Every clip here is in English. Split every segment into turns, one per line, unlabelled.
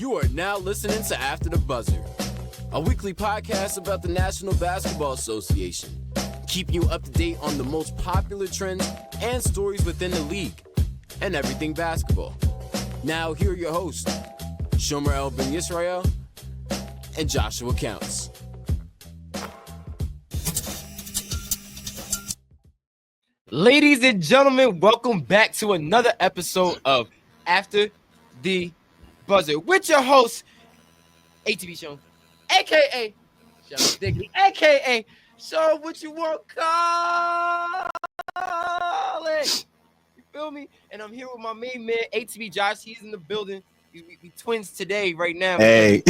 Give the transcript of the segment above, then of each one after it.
You are now listening to After the Buzzer, a weekly podcast about the National Basketball Association, keeping you up to date on the most popular trends and stories within the league and everything basketball. Now, here are your hosts, SHOM Rlx Rell and Joshua Counts.
Ladies and gentlemen, welcome back to another episode of After the Buzzer with your host, ATB SHOM, aka Sean Diggity, aka Sean what you want call it. You feel me? And I'm here with my main man, ATB Josh. He's in the building. We twins today, right now.
Hey,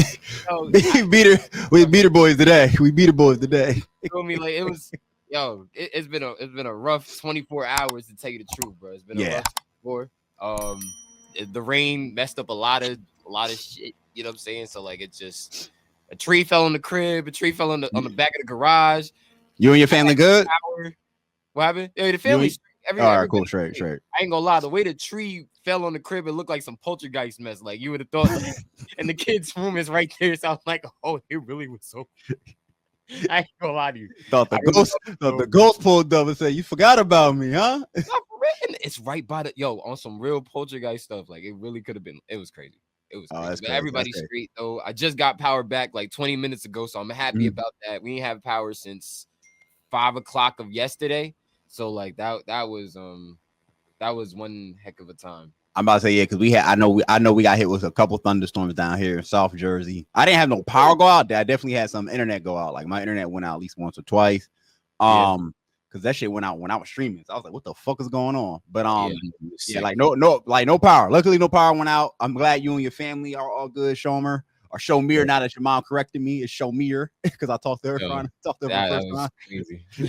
we beat her boys today. We beat her boys today.
You feel me? Like it was. Yo, it's been a rough 24 hours to tell you the truth, bro. It's been a rough 24. The rain messed up a lot of shit. You know what I'm saying? So like, it's just a tree fell on the crib, a tree fell on the back of the garage.
You and your family good?
What happened? Yeah, the family.
All right, cool, straight.
I ain't gonna lie, the way the tree fell on the crib, it looked like some poltergeist mess. Like you would have thought. And the kids' room is right there, so I was like, oh, it really was so. I ain't gonna lie to you.
Thought the ghost pulled up and said, "You forgot about me, huh?"
It's right by the on some real poltergeist stuff. Like it really could have been. It was crazy. It was crazy. But everybody's straight though. I just got power back like 20 minutes ago, so I'm happy about that. We didn't have power since 5 o'clock of yesterday, so like that was one heck of a time.
I'm about to say, yeah, because I know we got hit with a couple thunderstorms down here in South Jersey. I didn't have no power go out there. I definitely had some internet go out. Like my internet went out at least once or twice. Because that shit went out when I was streaming. So I was like, what the fuck is going on? But no power. Luckily, no power went out. I'm glad you and your family are all good, Shomer. Or Shomir, now that your mom corrected me, it's Shomir because I talked to her. First time.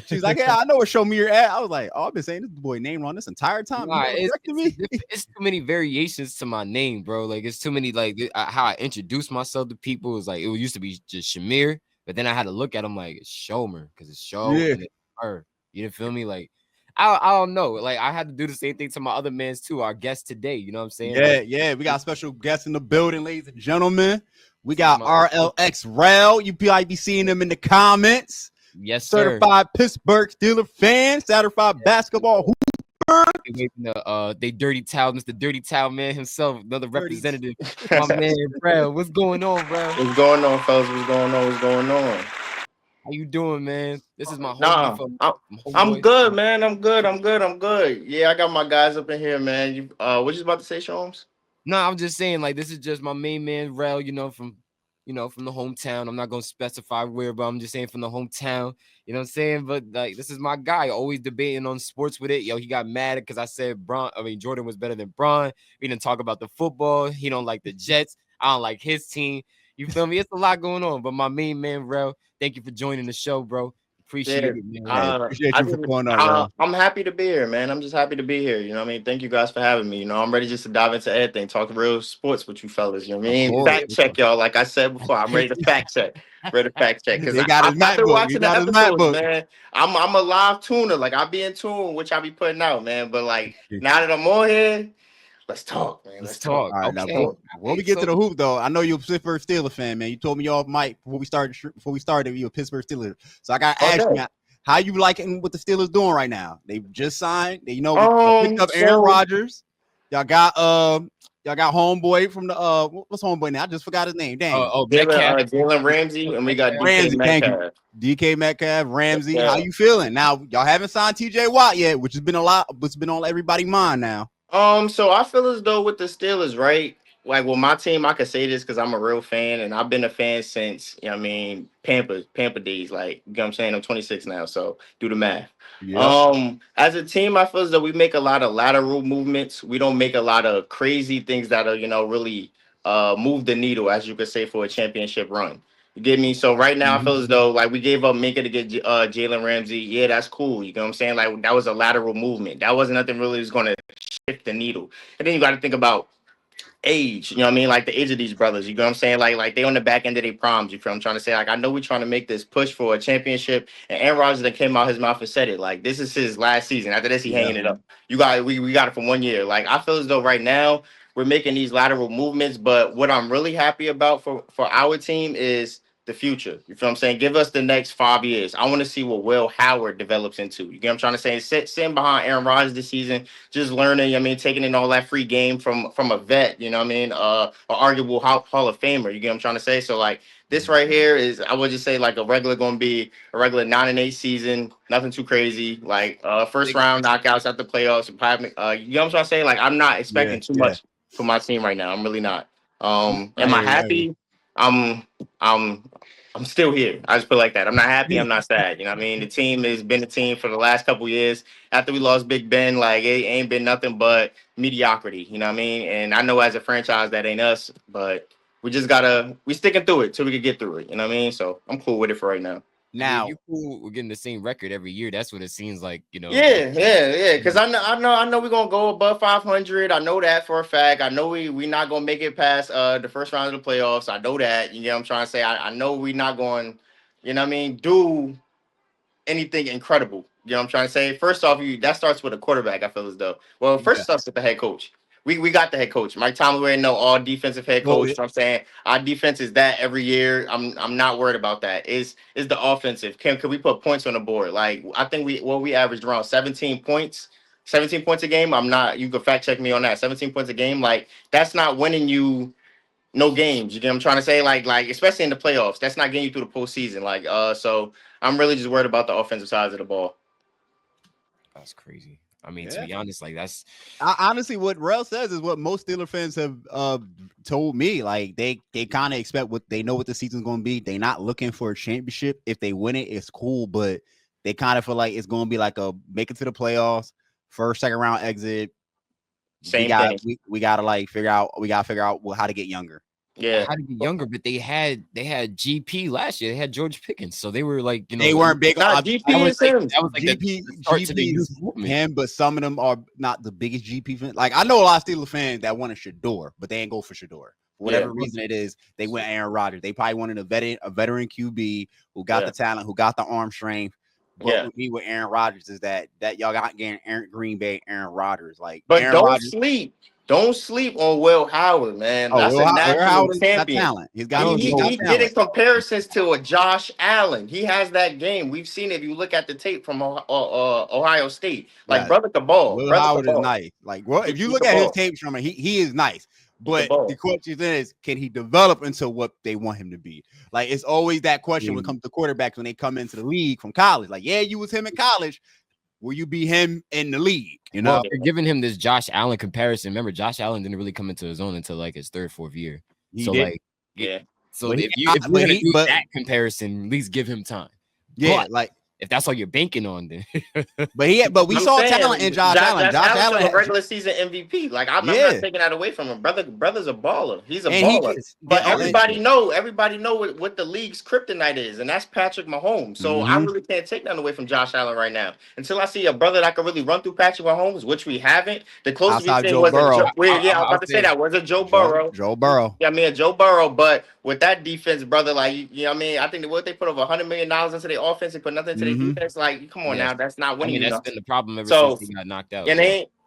She's like, "Yeah, I know what Shomir at." I was like, "Oh, I've been saying this boy name wrong this entire time."
Nah, it's too many variations to my name, bro. Like it's too many. Like how I introduce myself to people is like it used to be just Shamir, but then I had to look at him like it's Shomer because it's Show and it's her. You feel me? Like I don't know. Like I had to do the same thing to my other mans too. Our guest today, you know what I'm saying?
Yeah. We got special guests in the building, ladies and gentlemen. We got Rlx Rell. You might be seeing them in the comments.
Yes, sir.
Certified Pittsburgh Steelers fan, certified basketball hooper.
They dirty towel, Mr. Dirty Towel Man himself, another representative. My man, Rell. What's going on, bro?
What's going on, fellas? What's going on?
How you doing, man? This is my homie.
I'm good, man. I'm good. Yeah, I got my guys up in here, man. What you about to say, Shomes?
No, I'm just saying, like, this is just my main man, Rell, from the hometown. I'm not going to specify where, but I'm just saying from the hometown, you know what I'm saying? But, like, this is my guy, always debating on sports with it. He got mad because I said Jordan was better than Bron. We didn't talk about the football. He don't like the Jets. I don't like his team. You feel me? It's a lot going on. But my main man, Rell, thank you for joining the show, bro. Appreciate it, man.
Appreciate you for going on.
I'm happy to be here, man. I'm just happy to be here. You know what I mean? Thank you guys for having me. I'm ready just to dive into everything, talk real sports with you fellas. You know what I mean? Fact check, y'all. Like I said before, I'm ready to fact check. Because I've been watching the episodes, man. I'm a live tuner. Like I be in tune, which I be putting out, man. But like now that I'm on here, let's talk, man. Let's talk.
All right, now before we get to the hoop, though, I know you're a Pittsburgh Steelers fan, man. You told me off mic before we started, you're a Pittsburgh Steelers. So I got to ask you, how you liking what the Steelers doing right now? They just signed. They picked up Aaron Rodgers. Y'all got homeboy from the what's homeboy now? I just forgot his name. Dang.
Jalen Ramsey, and we got
DK Metcalf, Ramsey. Yeah. How you feeling now? Y'all haven't signed TJ Watt yet, which has been on everybody's mind now.
So I feel as though with the Steelers, right? Like with my team, I could say this because I'm a real fan and I've been a fan since, Pampa days. Like, you know what I'm saying? I'm 26 now, so do the math. Yeah. As a team, I feel as though we make a lot of lateral movements. We don't make a lot of crazy things that are, really move the needle, as you could say, for a championship run. You get me? So right now, I feel as though like we gave up Minka to get Jalen Ramsey. Yeah, that's cool. You know what I'm saying? Like that was a lateral movement. That wasn't nothing really was going to shift the needle. And then you got to think about age. You know what I mean? Like the age of these brothers. You know what I'm saying? Like they on the back end of their proms. You feel I'm trying to say? Like I know we're trying to make this push for a championship. And Aaron Rodgers that came out his mouth and said it. Like this is his last season. After this, he hanging it up. We got it for 1 year. Like I feel as though right now we're making these lateral movements. But what I'm really happy about for our team is the future. You feel what I'm saying? Give us the next 5 years. I want to see what Will Howard develops into. You get what I'm trying to say? Sitting behind Aaron Rodgers this season, just learning, I mean, taking in all that free game from a vet, you know what I mean? An arguable Hall of Famer. You get what I'm trying to say? So like this right here is, I would just say like a regular 9-8 season, nothing too crazy. Like first round knockouts at the playoffs. You know what I'm trying to say? Like I'm not expecting too much for my team right now. I'm really not. Am I happy? I'm still here. I just put it like that. I'm not happy. I'm not sad. You know what I mean? The team has been a team for the last couple years. After we lost Big Ben, like it ain't been nothing but mediocrity. You know what I mean? And I know as a franchise that ain't us, but we sticking through it till we can get through it. You know what I mean? So I'm cool with it for right now.
Now, I mean, you cool, we're getting the same record every year. That's what it seems like, you know.
Yeah. Because I know we're gonna go above 500. I know that for a fact. I know we not gonna make it past the first round of the playoffs. I know that. You know what I'm trying to say? I know we're not going, you know what I mean, do anything incredible. You know what I'm trying to say? First off, that starts with a quarterback, I feel as though. Well, first starts with the head coach. We got the head coach. Mike Tomlin already know all defensive head coach. You know what I'm saying? Our defense is that every year. I'm not worried about that. Is the offensive. Can we put points on the board? Like I think we averaged around 17 points. 17 points a game. You can fact check me on that. 17 points a game. Like that's not winning you no games. You get what I'm trying to say? Like especially in the playoffs. That's not getting you through the postseason. Like so I'm really just worried about the offensive side of the ball.
That's crazy. I mean, to be honest, like
honestly what Rell says is what most Steeler fans have told me. Like they kind of expect what they know what the season's going to be. They're not looking for a championship. If they win it, it's cool, but they kind of feel like it's going to be like a make it to the playoffs, first, second round exit.
Same thing.
We gotta figure out how to get younger.
Yeah, how to get younger, but they had GP last year. They had George Pickens, so they were like, you know,
they weren't big.
GP
that was like
GP,
the start to the youth movement. But some of them are not the biggest GP fans. Like I know a lot of Steelers fans that wanted Shador, but they ain't go for Shador. For whatever reason it is, they went Aaron Rodgers. They probably wanted a veteran QB who got the talent, who got the arm strength. But with me with Aaron Rodgers is that y'all got getting Green Bay Aaron Rodgers. Like,
but
Aaron
don't sleep on Will Howard, man. That's a national champion.
Talent. He's got
he getting comparisons to a Josh Allen. He has that game. We've seen it. If you look at the tape from Ohio State, like brother the ball.
Will Howard is nice. Like, well, if you look at his tapes from him, he is nice. But the question is, can he develop into what they want him to be? Like, it's always that question when it comes to quarterbacks when they come into the league from college. Like, yeah, you was him in college. Will you be him in the league? You know,
they're giving him this Josh Allen comparison. Remember, Josh Allen didn't really come into his own until like his third, fourth year. So if you're gonna do that comparison, at least give him time.
Yeah,
but, like if that's all you're banking on, then.
but we saw talent in Josh Allen. Josh Allen
a regular season MVP. Like I'm not taking that away from him. Brother's a baller. He's a baller. But everybody know what the league's kryptonite is, and that's Patrick Mahomes. So I really can't take that away from Josh Allen right now. Until I see a brother that can really run through Patrick Mahomes, which we haven't. The closest we've seen was I was about to say that was a Joe Burrow.
Joe Burrow.
Yeah, I mean Joe Burrow, but with that defense, brother, like you know what I mean, I think they put over $100 million into their offense and put nothing into their defense. Like, come on now, that's not winning.
I mean, that's been the problem ever since he got knocked out.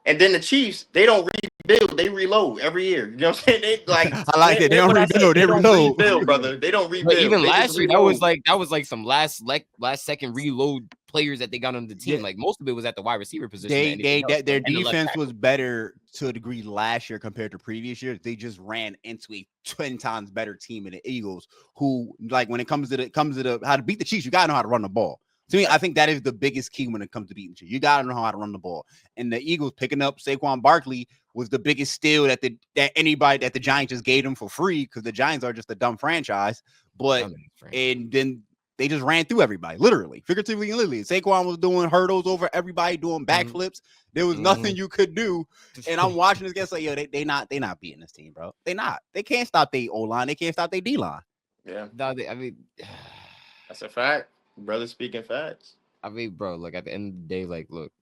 And then the Chiefs, they don't rebuild, they reload every year. You know what I'm saying? They like
I like that. They don't rebuild, they reload,
brother. They don't rebuild.
But even last year, that was like some last second reload players that they got on the team. Like most of it was at the wide receiver position.
Their defense was better to a degree last year compared to previous years. They just ran into a 10 times better team in the Eagles, who like when it comes to how to beat the Chiefs, you gotta know how to run the ball. To me, I think that is the biggest key when it comes to beating you. You got to know how to run the ball. And the Eagles picking up Saquon Barkley was the biggest steal that the Giants just gave them for free because the Giants are just a dumb franchise. But and then they just ran through everybody, literally, figuratively and literally. Saquon was doing hurdles over everybody, doing backflips. There was nothing you could do. And I'm watching this guy like, yo, they not beating this team, bro. They not. They can't stop their O-line. They can't stop their D-line.
Yeah.
No, I mean,
that's a fact. Brother speaking facts.
I mean, bro, like at the end of the day, like, look,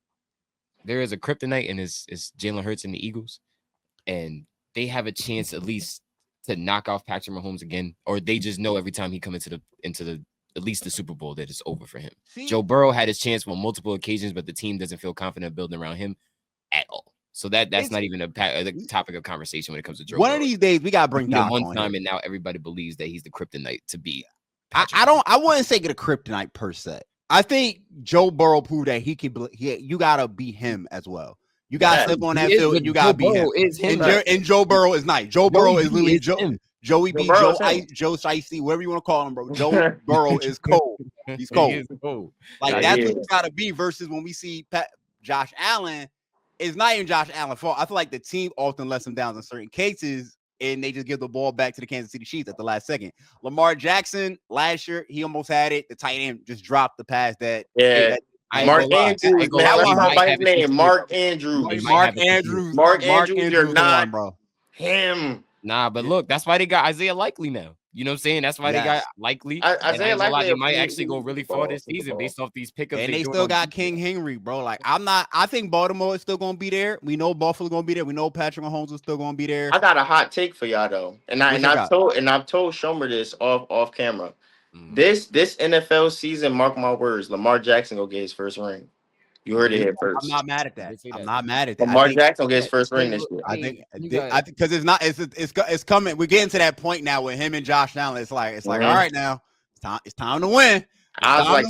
there is a kryptonite and it's Jalen Hurts and the Eagles, and they have a chance at least to knock off Patrick Mahomes again, or they just know every time he comes into the at least the Super Bowl that it's over for him. Joe Burrow had his chance on multiple occasions, but the team doesn't feel confident building around him at all. So that's
It's-
not even a topic of conversation when it comes to Joe
One
Burrow.
of these days we gotta bring Doc
one
on
time,
here.
and now everybody believes that he's the kryptonite to beat.
I wouldn't say get a kryptonite per se. I think Joe Burrow proved that he can. You gotta be him as well. You gotta step on that field and you gotta be him. And Joe Burrow is nice. Joe Burrow is literally Joey B, Joe Shiesty, whatever you want to call him, bro. Joe Burrow is cold. He's cold.
He is cold.
Like that's what you gotta be. Versus when we see Josh Allen, it's not even Josh Allen's fault. I feel like the team often lets him down in certain cases. And they just give the ball back to the Kansas City Chiefs at the last second. Lamar Jackson last year, he almost had it. The tight end just dropped the pass that.
Yeah. Mark Andrews, man. Mark Andrews. You're not, bro. Him.
Nah, but look, that's why they got Isaiah Likely now. You know what I'm saying? That's why they got Likely.
Isaiah Likely
might actually go really far this season based off these pickups.
And they still got King Henry, bro. Like I think Baltimore is still gonna be there. We know Buffalo's gonna be there. We know Patrick Mahomes is still gonna be there.
I got a hot take for y'all though, I've told Shomer this off camera. This NFL season, mark my words, Lamar Jackson will get his first ring. You heard it here first.
I'm not mad at that. I'm not mad at that.
Lamar Jackson will get his first ring this year.
I think because it's coming. We're getting to that point now with him and Josh Allen. It's like all right now, it's time to win.
I was like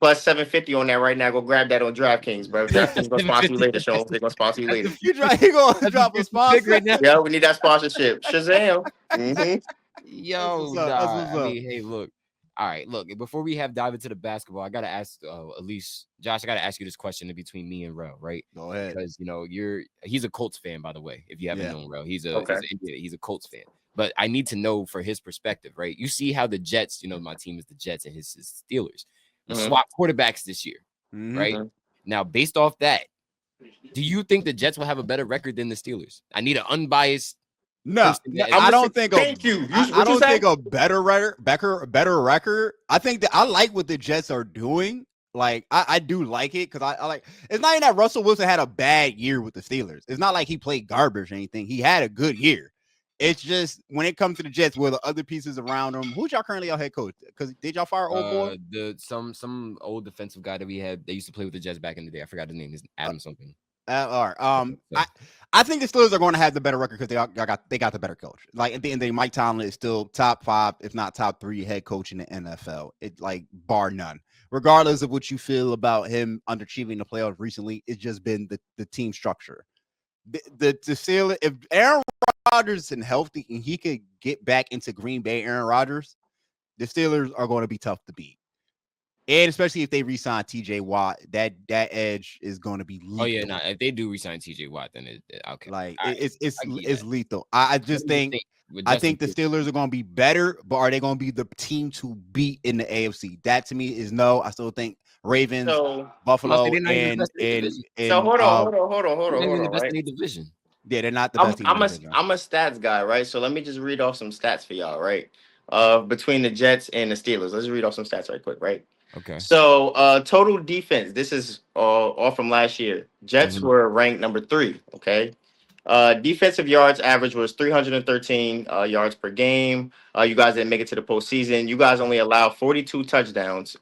plus 750 on that right now. Go grab that on DraftKings, bro. DraftKings gonna sponsor you later, Sean. They're gonna sponsor you later.
He gonna drop a sponsor right now.
Yeah, we need that sponsorship. Shazam.
Yo, I mean, hey, look. All right, look, before we dive into the basketball, I got to ask Elise, Josh, I got to ask you this question in between me and Rel, right?
Go ahead.
Because, he's a Colts fan, by the way, if you haven't known Rel. He's a Colts fan. But I need to know for his perspective, right? You see how the Jets, my team is the Jets and his Steelers. Swap quarterbacks this year, right? Now, based off that, do you think the Jets will have a better record than the Steelers? I need an unbiased.
No, I don't think.
Thank you.
I don't think a better record. I think that I like what the Jets are doing. Like I do like it because I like. It's not even that Russell Wilson had a bad year with the Steelers. It's not like he played garbage or anything. He had a good year. It's just when it comes to the Jets, with the other pieces around them. Who's y'all currently our head coach? Because did y'all fire old boy?
Some old defensive guy that we had. They used to play with the Jets back in the day. I forgot his name. Is Adam something.
All right. I think the Steelers are going to have the better record because they got the better coach. Like at the end of the day, Mike Tomlin is still top 5, if not top 3 head coach in the NFL. It like bar none. Regardless of what you feel about him underachieving the playoffs recently, it's just been the team structure. The Steelers, if Aaron Rodgers is healthy and he could get back into Green Bay, Aaron Rodgers, the Steelers are going to be tough to beat. And especially if they re-sign TJ Watt, that edge is going to be lethal.
Oh yeah, no, if they do re-sign TJ Watt, then okay.
Like it's lethal. I think the Steelers are going to be better, but are they going to be the team to beat in the AFC? That to me is no. I still think Ravens, Buffalo, and
so hold on.
The best in the division.
Yeah, they're not the best team.
I'm a stats guy, right? So let me just read off some stats for y'all, right? Between the Jets and the Steelers. Let's read off some stats right quick, right?
Okay.
So total defense. This is all from last year. Jets were ranked number 3. Okay. Defensive yards average was 313 yards per game. You guys didn't make it to the postseason. You guys only allowed 42 touchdowns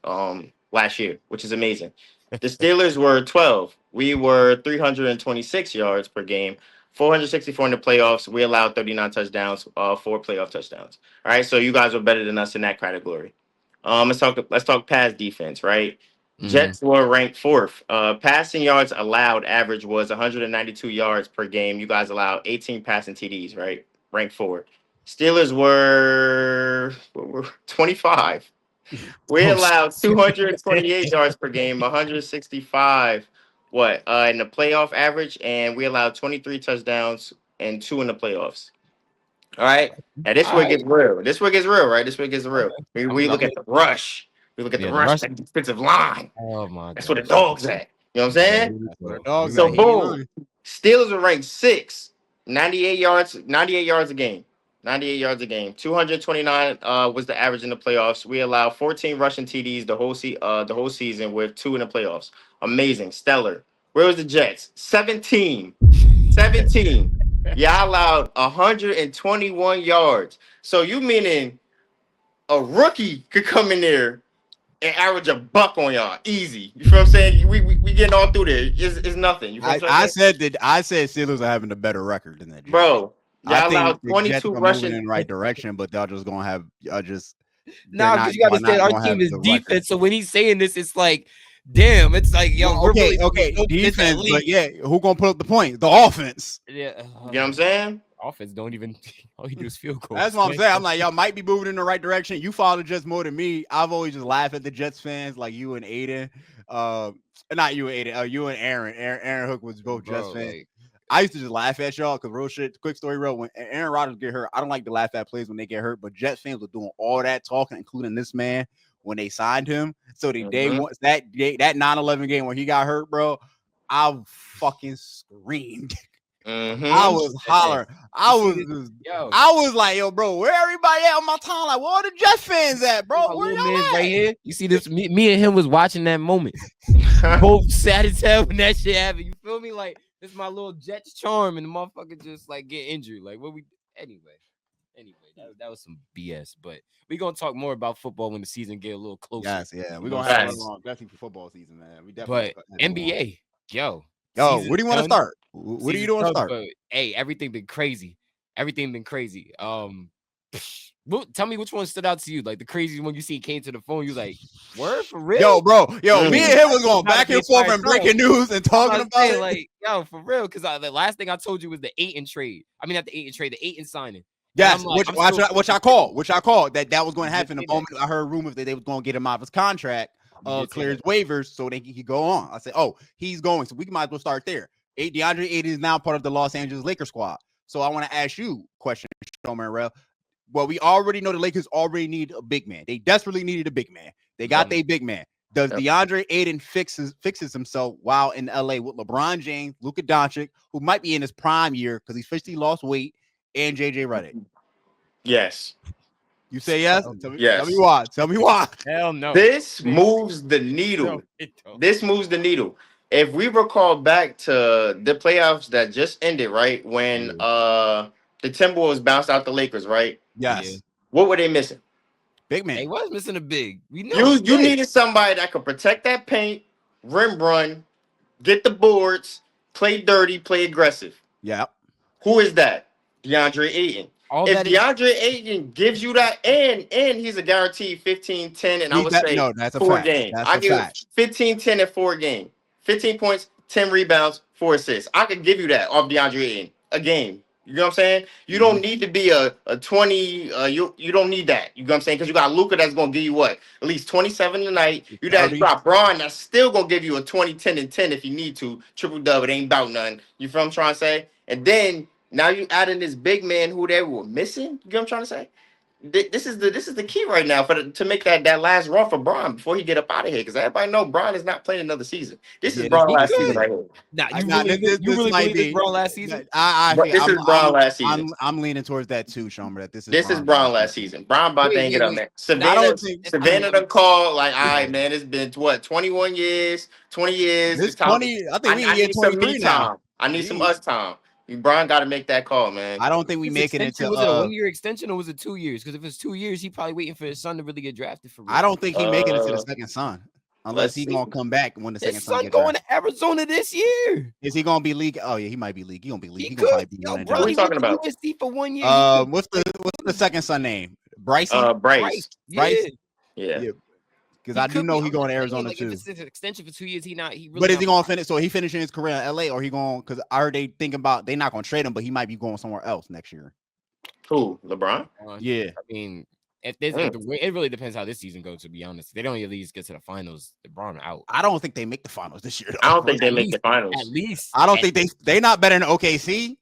last year, which is amazing. The Steelers were 12. We were 326 yards per game. 464 in the playoffs. We allowed 39 touchdowns, 4 playoff touchdowns. All right, so you guys were better than us in that category. Let's talk pass defense, right? Jets were ranked 4th. Passing yards allowed average was 192 yards per game. You guys allowed 18 passing TDs, right? Ranked 4th. Steelers were 25. We allowed 228 yards per game, 165 in the playoff average, and we allowed 23 touchdowns and 2 in the playoffs. All right. Now this where it gets real. This where it gets real, right? This where it gets real. We look at the rush. We look at the rush, that defensive line.
Oh my God.
That's where the dogs at. You know what I'm saying? So boom. Steelers were ranked 6, 98 yards a game. 98 yards a game. 229 was the average in the playoffs. We allowed 14 rushing TDs the whole season with 2 in the playoffs. Amazing. Stellar. Where was the Jets? 17. Yeah, I allowed 121 yards. So you meaning a rookie could come in there and average $1 on y'all. Easy. You feel what I'm saying? We getting all through there. It's nothing. You feel what I'm saying?
I said Steelers are having a better record than the Jets.
Bro,
I
y'all
think
allowed
the Jets
22
are
rushing.
moving in the right direction, but they're just gonna have
Nah, because you gotta understand our team is defense. So when he's saying this, it's like, damn, it's like, yo,
well,
we're really
defense, but yeah, who gonna put up the points? The offense.
You
Yeah,
know what I'm saying?
offense don't even all you do is field goals.
That's what I'm saying. I'm like, y'all might be moving in the right direction. You follow the Jets more than me. I've always just laughed at the Jets fans, like you and Aiden. Not you and Aiden. You and Aaron. Aaron Hook was both Jets fans.
Like,
I used to just laugh at y'all because real shit. Quick story, real. When Aaron Rodgers get hurt, I don't like to laugh at plays when they get hurt. But Jets fans were doing all that talking, including this man when they signed him. So the day that 9/11 game when he got hurt, bro, I fucking screamed. I was hollering. I was like, yo, bro, where everybody at on my time? Like, where are the Jets fans at, bro? Where y'all at?
right here. You see this? Me and him was watching that moment. Both sad as hell when that shit happened. You feel me? Like, this is my little Jets charm, and the motherfucker just like get injured. Like, what we anyway, that was some BS. But we gonna talk more about football when the season get a little closer.
Yes, yeah, we're gonna have a definitely for football season, man. We definitely.
But NBA, yo,
where do you want to start? What are you doing to start?
Hey, everything been crazy. Everything been crazy. Tell me which one stood out to you. Like the crazy one you see came to the phone. You like, word for real?
Yo, bro, me and him was going back and forth and breaking news and talking about it.
Like, yo, for real. Because the last thing I told you was the Ayton trade. I mean, not the Ayton trade, the Ayton signing.
Yes, like, which I called that was going to happen the moment I heard rumors that they was going to get him out of his contract, clear his waivers so they could go on. I said, oh, he's going, so we might as well start there. DeAndre Ayton is now part of the Los Angeles Lakers squad. So I want to ask you a question, SHOM and Rell. Well, we already know the Lakers already need a big man. They desperately needed a big man. They got their big man. Does DeAndre Ayton fixes himself while in LA with LeBron James, Luka Doncic, who might be in his prime year because he's officially lost weight, and JJ Redick?
Yes.
You say yes?
Yes.
Tell me why. Tell me why.
Hell no.
This moves the needle. This moves the needle. If we recall back to the playoffs that just ended, right? When the Timberwolves bounced out the Lakers, right?
Yes.
Yeah.
What were they missing?
Big man.
They was missing a big. We know
you needed somebody that could protect that paint, rim run, get the boards, play dirty, play aggressive.
Yeah.
Who is that? DeAndre Ayton. If DeAndre Ayton gives you that, and he's a guaranteed 15, 10, and I would say
that's a
4
fact.
games.
That's
I
a
give
fact.
15, 10, and 4 games. 15 points, 10 rebounds, 4 assists. I could give you that off DeAndre Ayton a game. You know what I'm saying? You don't need to be a 20. You don't need that. You know what I'm saying? Because you got Luka that's going to give you what? At least 27 tonight. You got Braun that's still going to give you a 20, 10, and 10 if you need to. Triple-double. It ain't about none. You feel what I'm trying to say? And then now you add in this big man who they were missing. You know what I'm trying to say? This is the key right now to make that last run for Braun before he get up out of here, because everybody know Braun is not playing another season. This is Braun last season right here.
You really believe this Braun last season?
This is Braun last season.
I'm leaning towards that too, SHOM. That this is
Braun last season. Braun about to get up there. Savannah done called like, all right, man, it's been 21 years, 20 years.
It's 20. I think we need some me time.
I need some us time. Brian got to make that call, man.
I don't think we make it until
was it a 1-year extension or was it 2 years? Because if it's 2 years, he probably waiting for his son to really get drafted for real.
I don't think he making it to the second son unless he gonna come back when the second son
going to Arizona this year.
Is he gonna be league? Oh yeah, he might be league. He gonna be league.
He
gonna probably be
what are we talking about?
USC for 1 year.
What's the second son name? Bryson.
Bryce.
Yeah. Because I do know he going to Arizona too.
If it's an extension for 2 years, he really.
But is he going to finish? So he finishing his career in LA, or he going? Because I heard they thinking about they not going to trade him, but he might be going somewhere else next year.
Who? LeBron?
Yeah.
I mean, it really depends how this season goes. To be honest, they don't at least get to the finals. LeBron out.
I don't think they make the finals this year.
I don't think they make the finals.
At least
I don't think they not better than OKC.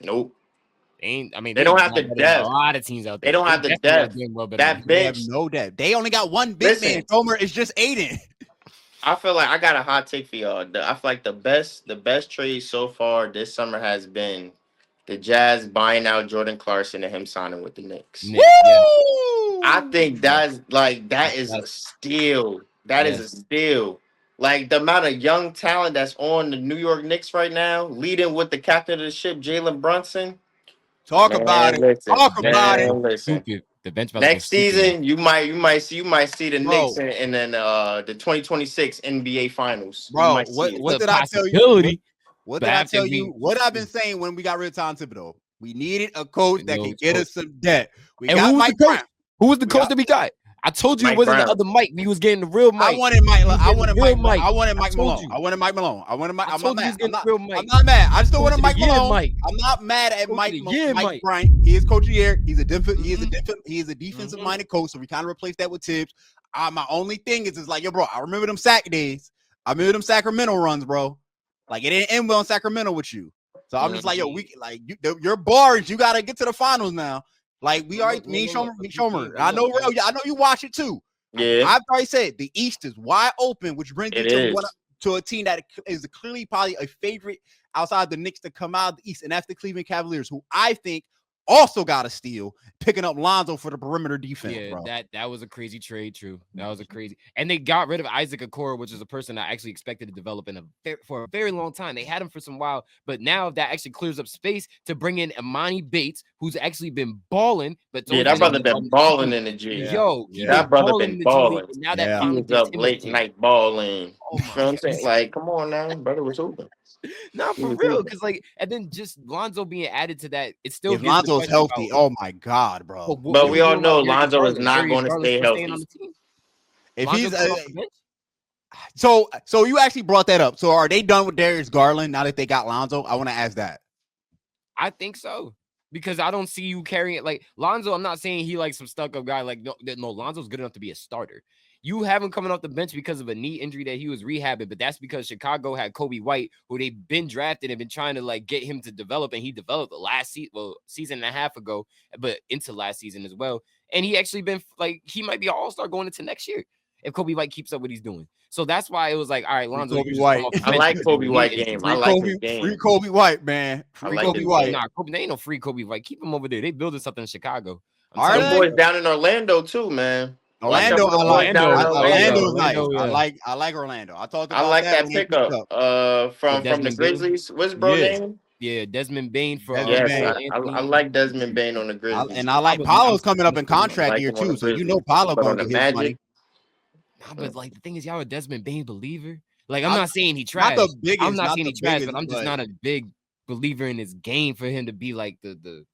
Nope.
They
don't have the depth.
A lot of teams out there.
They don't have the depth. That
bench, have no depth. They only got one big man. Homer is just Aiden.
I feel like I got a hot take for y'all. I feel like the best trade so far this summer has been the Jazz buying out Jordan Clarkson and him signing with the Knicks.
Woo!
I think that is a steal. That is a steal. Like the amount of young talent that's on the New York Knicks right now, leading with the captain of the ship, Jalen Brunson.
Talk about it.
The bench about to go
Next
stupid.
season, you might see the
Bro.
Knicks and then the 2026 NBA Finals. You
Bro,
might see it.
what
The
did I tell you?
possibility.
What
But
did I
after
tell
being-
you? What I've been saying when we got rid of Tom Thibodeau. We needed a coach that can
No,
get
so-
us some debt. We
And
got
who was
Mike
the coach?
Brown.
Who was the
We
coach
got-
that we got? I told you
Mike
it wasn't
Brown.
the other Mike. We was getting the real Mike.
I wanted Mike.
He was
I
getting
wanted
the real
Mike. I wanted
I
Mike
told
Malone.
you.
I wanted Mike Malone. I wanted Mike.
I
I'm not
told you he
mad.
was getting
I'm
the
not,
real Mike.
I'm not mad. I still
Coach
wanted
of the
Mike
year,
Malone.
Mike.
I'm not mad at
Coach of
Mike.
the year,
Mike
Mike.
Bryant. He is coach of the year. He's a
Mhm.
defensive minded coach. So we kind of replaced that with Tibbs. My only thing is like, yo, bro. I remember them sack days. I remember them Sacramento runs, bro. Like it didn't end well in Sacramento with you. So I'm just like, yo, your bars. You gotta get to the finals now. Like we already, me and Shomer. I know, Rell, I know you watch it too.
Yeah,
I've already said the East is wide open, which brings me
it
to
is.
to a team that is clearly probably a favorite outside the Knicks to come out of the East, and that's the Cleveland Cavaliers, who I think also got a steal, picking up Lonzo for the perimeter defense,
Yeah,
bro.
that was a crazy trade. True, that was a crazy, and they got rid of Isaac Okoro, which is a person I actually expected to develop for a very long time. They had him for some while, but now that actually clears up space to bring in Imani Bates, who's actually been balling. But
Yeah, that brother been balling in the G.
Yeah.
Yo, he
That
been
brother
balling
been
in the G League,
balling.
and now
Yeah.
that
He
finally
was
gives
up
him a
late
chance.
night balling.
Oh
You know what I'm
my
saying? Like, come on now, brother was hooping.
Not for
was
real,
hooping.
because like, and then just Lonzo being added to that, it still
If
gives the
Lonzo's
question
healthy,
about,
oh my god, bro.
what
But
are
we all
doing about
know
Darius
Lonzo is
Garland?
not
Darius
going to
Garland's
stay
still
healthy.
staying on the team.
If
Lonzo
he's
coming off the bench?
so you actually brought that up. So are they done with Darius Garland now that they got Lonzo? I want to ask that.
I think so. Because I don't see you carrying it like Lonzo. I'm not saying he like some stuck-up guy. Like, no, Lonzo's good enough to be a starter. You have him coming off the bench because of a knee injury that he was rehabbing, but that's because Chicago had Kobe White, who they've been drafted and been trying to like get him to develop, and he developed the last season and a half ago, but into last season as well. And he actually been like he might be an all-star going into next year if Kobe White keeps up what he's doing. So that's why it was like, all right, Lonzo,
Kobe
you just
White.
come off the
I
bench
like
because
Kobe
your
White
knee is
game.
free.
I like his game.
Free Kobe White, man.
I
Free
like
Kobe
his
White.
game.
Nah, Kobe, they ain't no free Kobe White. Keep him over there. They building something in Chicago. I'm
Are
telling
Them
you.
they?
boys down in Orlando too, man.
Orlando,
Watch out for
I
the
like.
boys down in
Orlando's nice.
Orlando, yeah.
I like Orlando. I talked about
I like that
when they
pickup
picked up.
from the
Desmond Bain?
Grizzlies. What's bro
Yeah.
name?
Yeah, Desmond Bain for
Desmond
Yes,
Bain.
I like Desmond Bain on the Grizzlies.
And I like
I'm
Paolo's coming up in
I
contract
like
year
him on the
too, so you know
Grizzlies.
Paolo
But
going
on
to
the
get his
Magic,
money.
Nah, but like the thing is, y'all a Desmond Bain believer. Like I'm
I'm
not saying he
Not
trash.
the biggest.
I'm not saying he trash,
biggest,
but I'm just not a big believer in his game for him to be like the.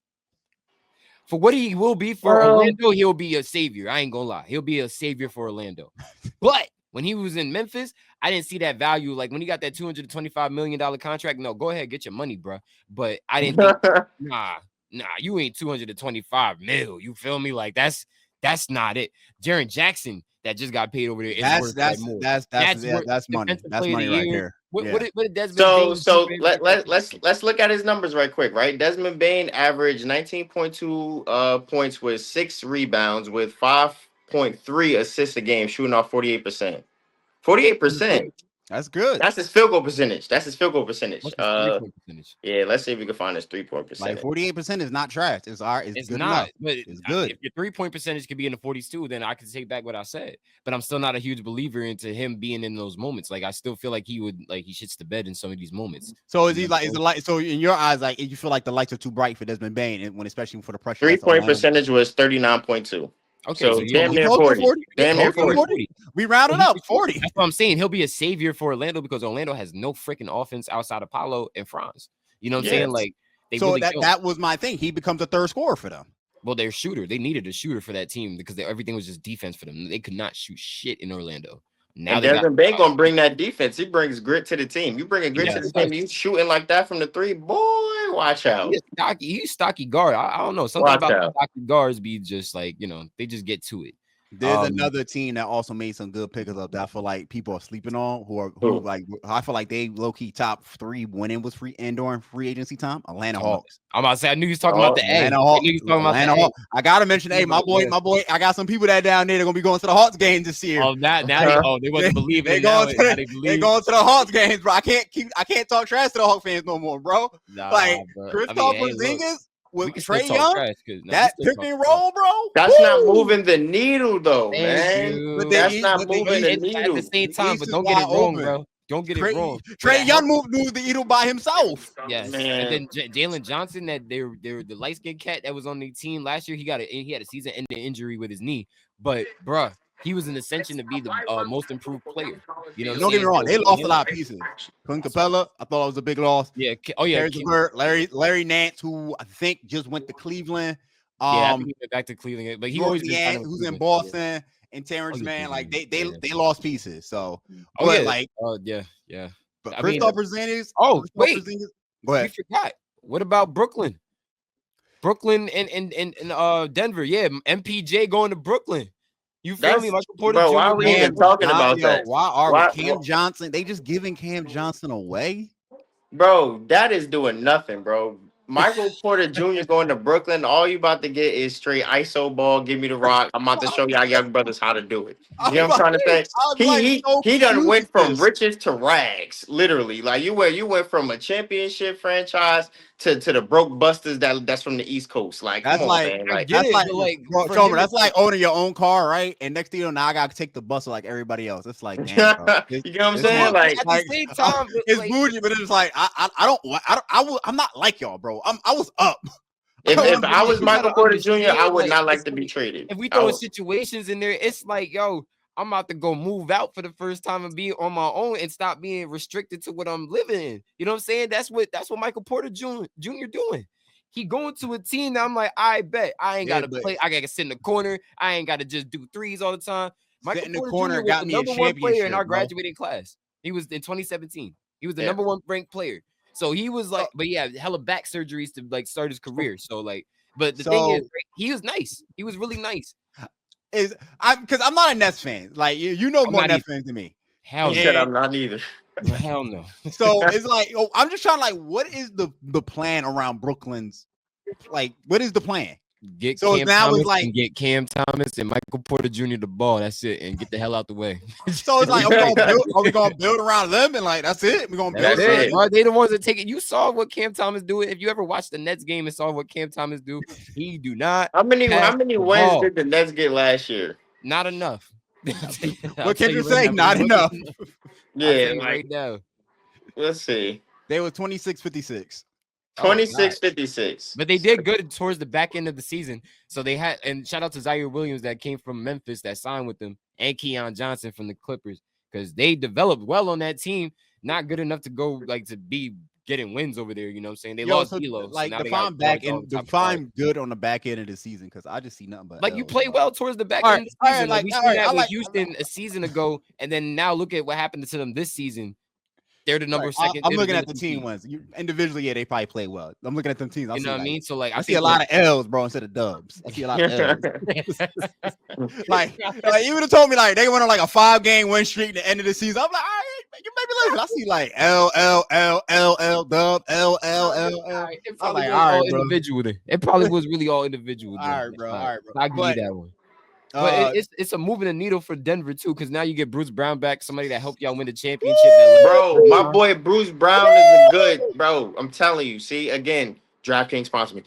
For what he will be for
Well-
Orlando, he'll be a savior. I ain't gonna lie, he'll be a savior for Orlando. But when he was in Memphis, I didn't see that value. Like when he got that $225 million contract. No, go ahead, get your money, bro. But I didn't think. Nah, you ain't 225 mil. You feel me? Like that's not it. Jaren Jackson that just got paid over there is worth like more.
That's money.
Defensive
That's
player of
money
the
right
year.
here.
What
Yeah.
did Desmond
So
Bain
so
do?
let's look at his numbers right quick, right? Desmond Bain averaged 19.2 points with 6 rebounds with 5.3 assists a game, shooting off 48%. 48%.
That's good.
That's his field goal percentage. What's his
three-point percentage?
Yeah, let's see if we can find his 3-point
Like
percentage.
48% is not trash. It's
It's
good
not,
enough.
but
It's good.
if your 3-point percentage could be in the 40s too, then I can take back what I said. But I'm still not a huge believer into him being in those moments. Like I still feel like he shits the bed in some of these moments.
So is he like? Is the light? So in your eyes, like you feel like the lights are too bright for Desmond Bain, and when especially for the pressure. that's
3-point
Orlando?
percentage was 39.2.
Okay,
So damn near 40. Damn near 40.
We rounded up 40.
That's what I'm saying. He'll be a savior for Orlando because Orlando has no freaking offense outside of Paolo and Franz. You know what I'm saying? Like they
So
really
that was my thing. He becomes a third scorer for them.
well, they're shooter. They needed a shooter for that team because everything was just defense for them. They could not shoot shit in Orlando. Now
And
they got
Desmond Bain gonna bring that defense. He brings grit to the team. You bring a grit
Yeah,
to the
that's
team. You shooting like that from the 3, boy. Watch out.
he's stocky guard. I don't know. Something
Watch
about
out.
stocky guards be just like, they just get to it.
There's another team that also made some good pickups up that I feel like people are sleeping on. Who like I feel like they low key top 3 when it was during free agency time. Atlanta Hawks.
I'm about to say I knew he was talking about the A.
Atlanta
I
Hawks.
knew he was talking about
Atlanta
the A.
Hawks. I gotta mention, hey, my boy. I got some people that down there. They're gonna be going to the Hawks games this year.
Oh, now they wasn't believing.
They
it. Now
going
they
to
believe.
the Hawks games, bro. I can't talk trash to the Hawks fans no more, bro.
Nah,
Like
bro.
Kristaps
hey, look,
Porzingis
we
with
can still
Trae
talk
Young.
trash 'cause,
That
we still
pick and
talk
roll, bro.
That's not
Woo!
moving the needle, though,
Thank
man.
you.
But
That's
they-
not
but they-
moving the
At
needle.
the same time,
East
but
is
don't get it
wide
wrong,
open.
bro. don't get it wrong.
Trey Young moved the needle by himself.
Yes,
Man.
and then Jalen Johnson, that they're the light skinned cat that was on the team last year. He had a season-ending injury with his knee, but bruh, he was an ascension to be the most improved player. You know,
Don't get me wrong, they lost a lot of pieces. Clint Capella, I thought it was a big loss.
Yeah. Oh yeah.
Larry Nance, who I think just went to Cleveland.
I think he went back to Cleveland, but he always been
who's in Boston, and Terrence Mann, like they lost pieces. So,
yeah.
But Kristaps Porzingis.
Oh wait,
Porzingis, go ahead.
We forgot. What about Brooklyn? Brooklyn and Denver. Yeah, MPJ going to Brooklyn. You feel me, Michael Porter Jr.?
Why are we even talking about that?
Why Cam Johnson? They just giving Cam Johnson away,
bro. That is doing nothing, bro. Michael Porter Jr. going to Brooklyn. All you about to get is straight ISO ball. Give me the rock. I'm about to show y'all young brothers how to do it. You know what I'm trying to say? He done went from riches to rags, literally. Like you went from a championship franchise to the broke busters that's from the East Coast. Like, come on, man.
That's like owning your own car, right? And next thing you know, now I gotta take the bus like everybody else. It's like, damn, bro.
You know what I'm saying? Like
at the same time,
it's bougie, but it's like I'm not like y'all, bro. I was up.
If I was Michael Porter Jr., I would not like to be traded.
If we throw situations in there, it's like, yo, I'm about to go move out for the first time and be on my own and stop being restricted to what I'm living in. You know what I'm saying? That's what Michael Porter Jr. doing. He going to a team that I'm like, I bet I ain't gotta play. I gotta sit in the corner. I ain't gotta just do threes all the time. Michael Porter Jr. was the number one player in our graduating class. He was in 2017. He was the number one ranked player. So he was like, but yeah, hella back surgeries to like start his career. So like, but the thing is, he was nice. He was really nice.
Because I'm not a Nets fan. Like you know more Nets fans than me.
Hell no. I'm not either.
Hell no.
So it's like, I'm just trying to like, what is the plan around Brooklyn's? Like, what is the plan?
Get Cam Thomas and Michael Porter Jr. the ball. That's it, and get the hell out the way.
So it's like, are we gonna build around them and like that's it? We're gonna build it.
Are they the ones that take it? You saw what Cam Thomas do. If you ever watched the Nets game and saw what Cam Thomas do, he do not.
How many wins did the Nets get last year?
Not enough.
What can you say? Not enough.
Yeah,
right now.
Let's see.
They were 26-56.
26-56.
But they did good towards the back end of the season. So they had, and shout out to Zaire Williams that came from Memphis that signed with them, and Keon Johnson from the Clippers, because they developed well on that team. Not good enough to go like to be getting wins over there. You know what I'm saying? They lost D'Lo.
Like define good on the back end of the season, because I just see nothing but
like you play well towards the back end of the season. Like we seen that with Houston a season ago, and then now look at what happened to them this season. They're the number second.
I'm looking at the team wins. Individually, yeah, they probably play well. I'm looking at them teams.
You know what I mean? So like,
I see a lot of L's, bro, instead of dubs. I see a lot of L's. like you would have told me like they went on like a 5-game win streak at the end of the season. I'm like, all right, you maybe listen. I see like L dub L.
It probably was all individual. It probably was really all individual.
All right, bro.
I'll give you that one. But it's a moving the needle for Denver too, because now you get Bruce Brown back, somebody that helped y'all win the championship.
Bro, my boy Bruce Brown is a good bro. I'm telling you. See, again, DraftKings sponsor me,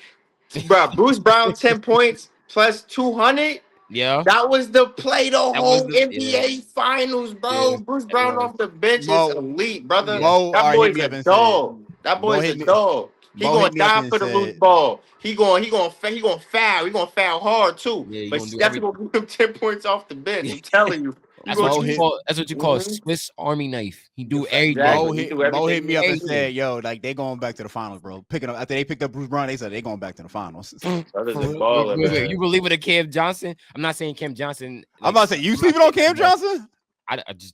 bro. Bruce Brown 10 points plus 200.
Yeah,
that was the play the whole NBA Finals, bro. Yeah, Bruce Brown off the bench is elite, brother. That boy's a dog. That boy's a dog. He gonna die for the loose ball. He gonna foul. He gonna foul hard too. Yeah, but that's gonna give him 10 points off the bench. I'm telling you.
That's what you call a Swiss Army knife. He do everything.
Mo hit me up and said, "Yo, like they going back to the finals, bro. Picking up after they picked up Bruce Brown, they said they going back to the finals."
Baller,
you believe in a Cam Johnson? I'm not saying Cam Johnson.
I'm about to say you sleeping on Cam Johnson.
I just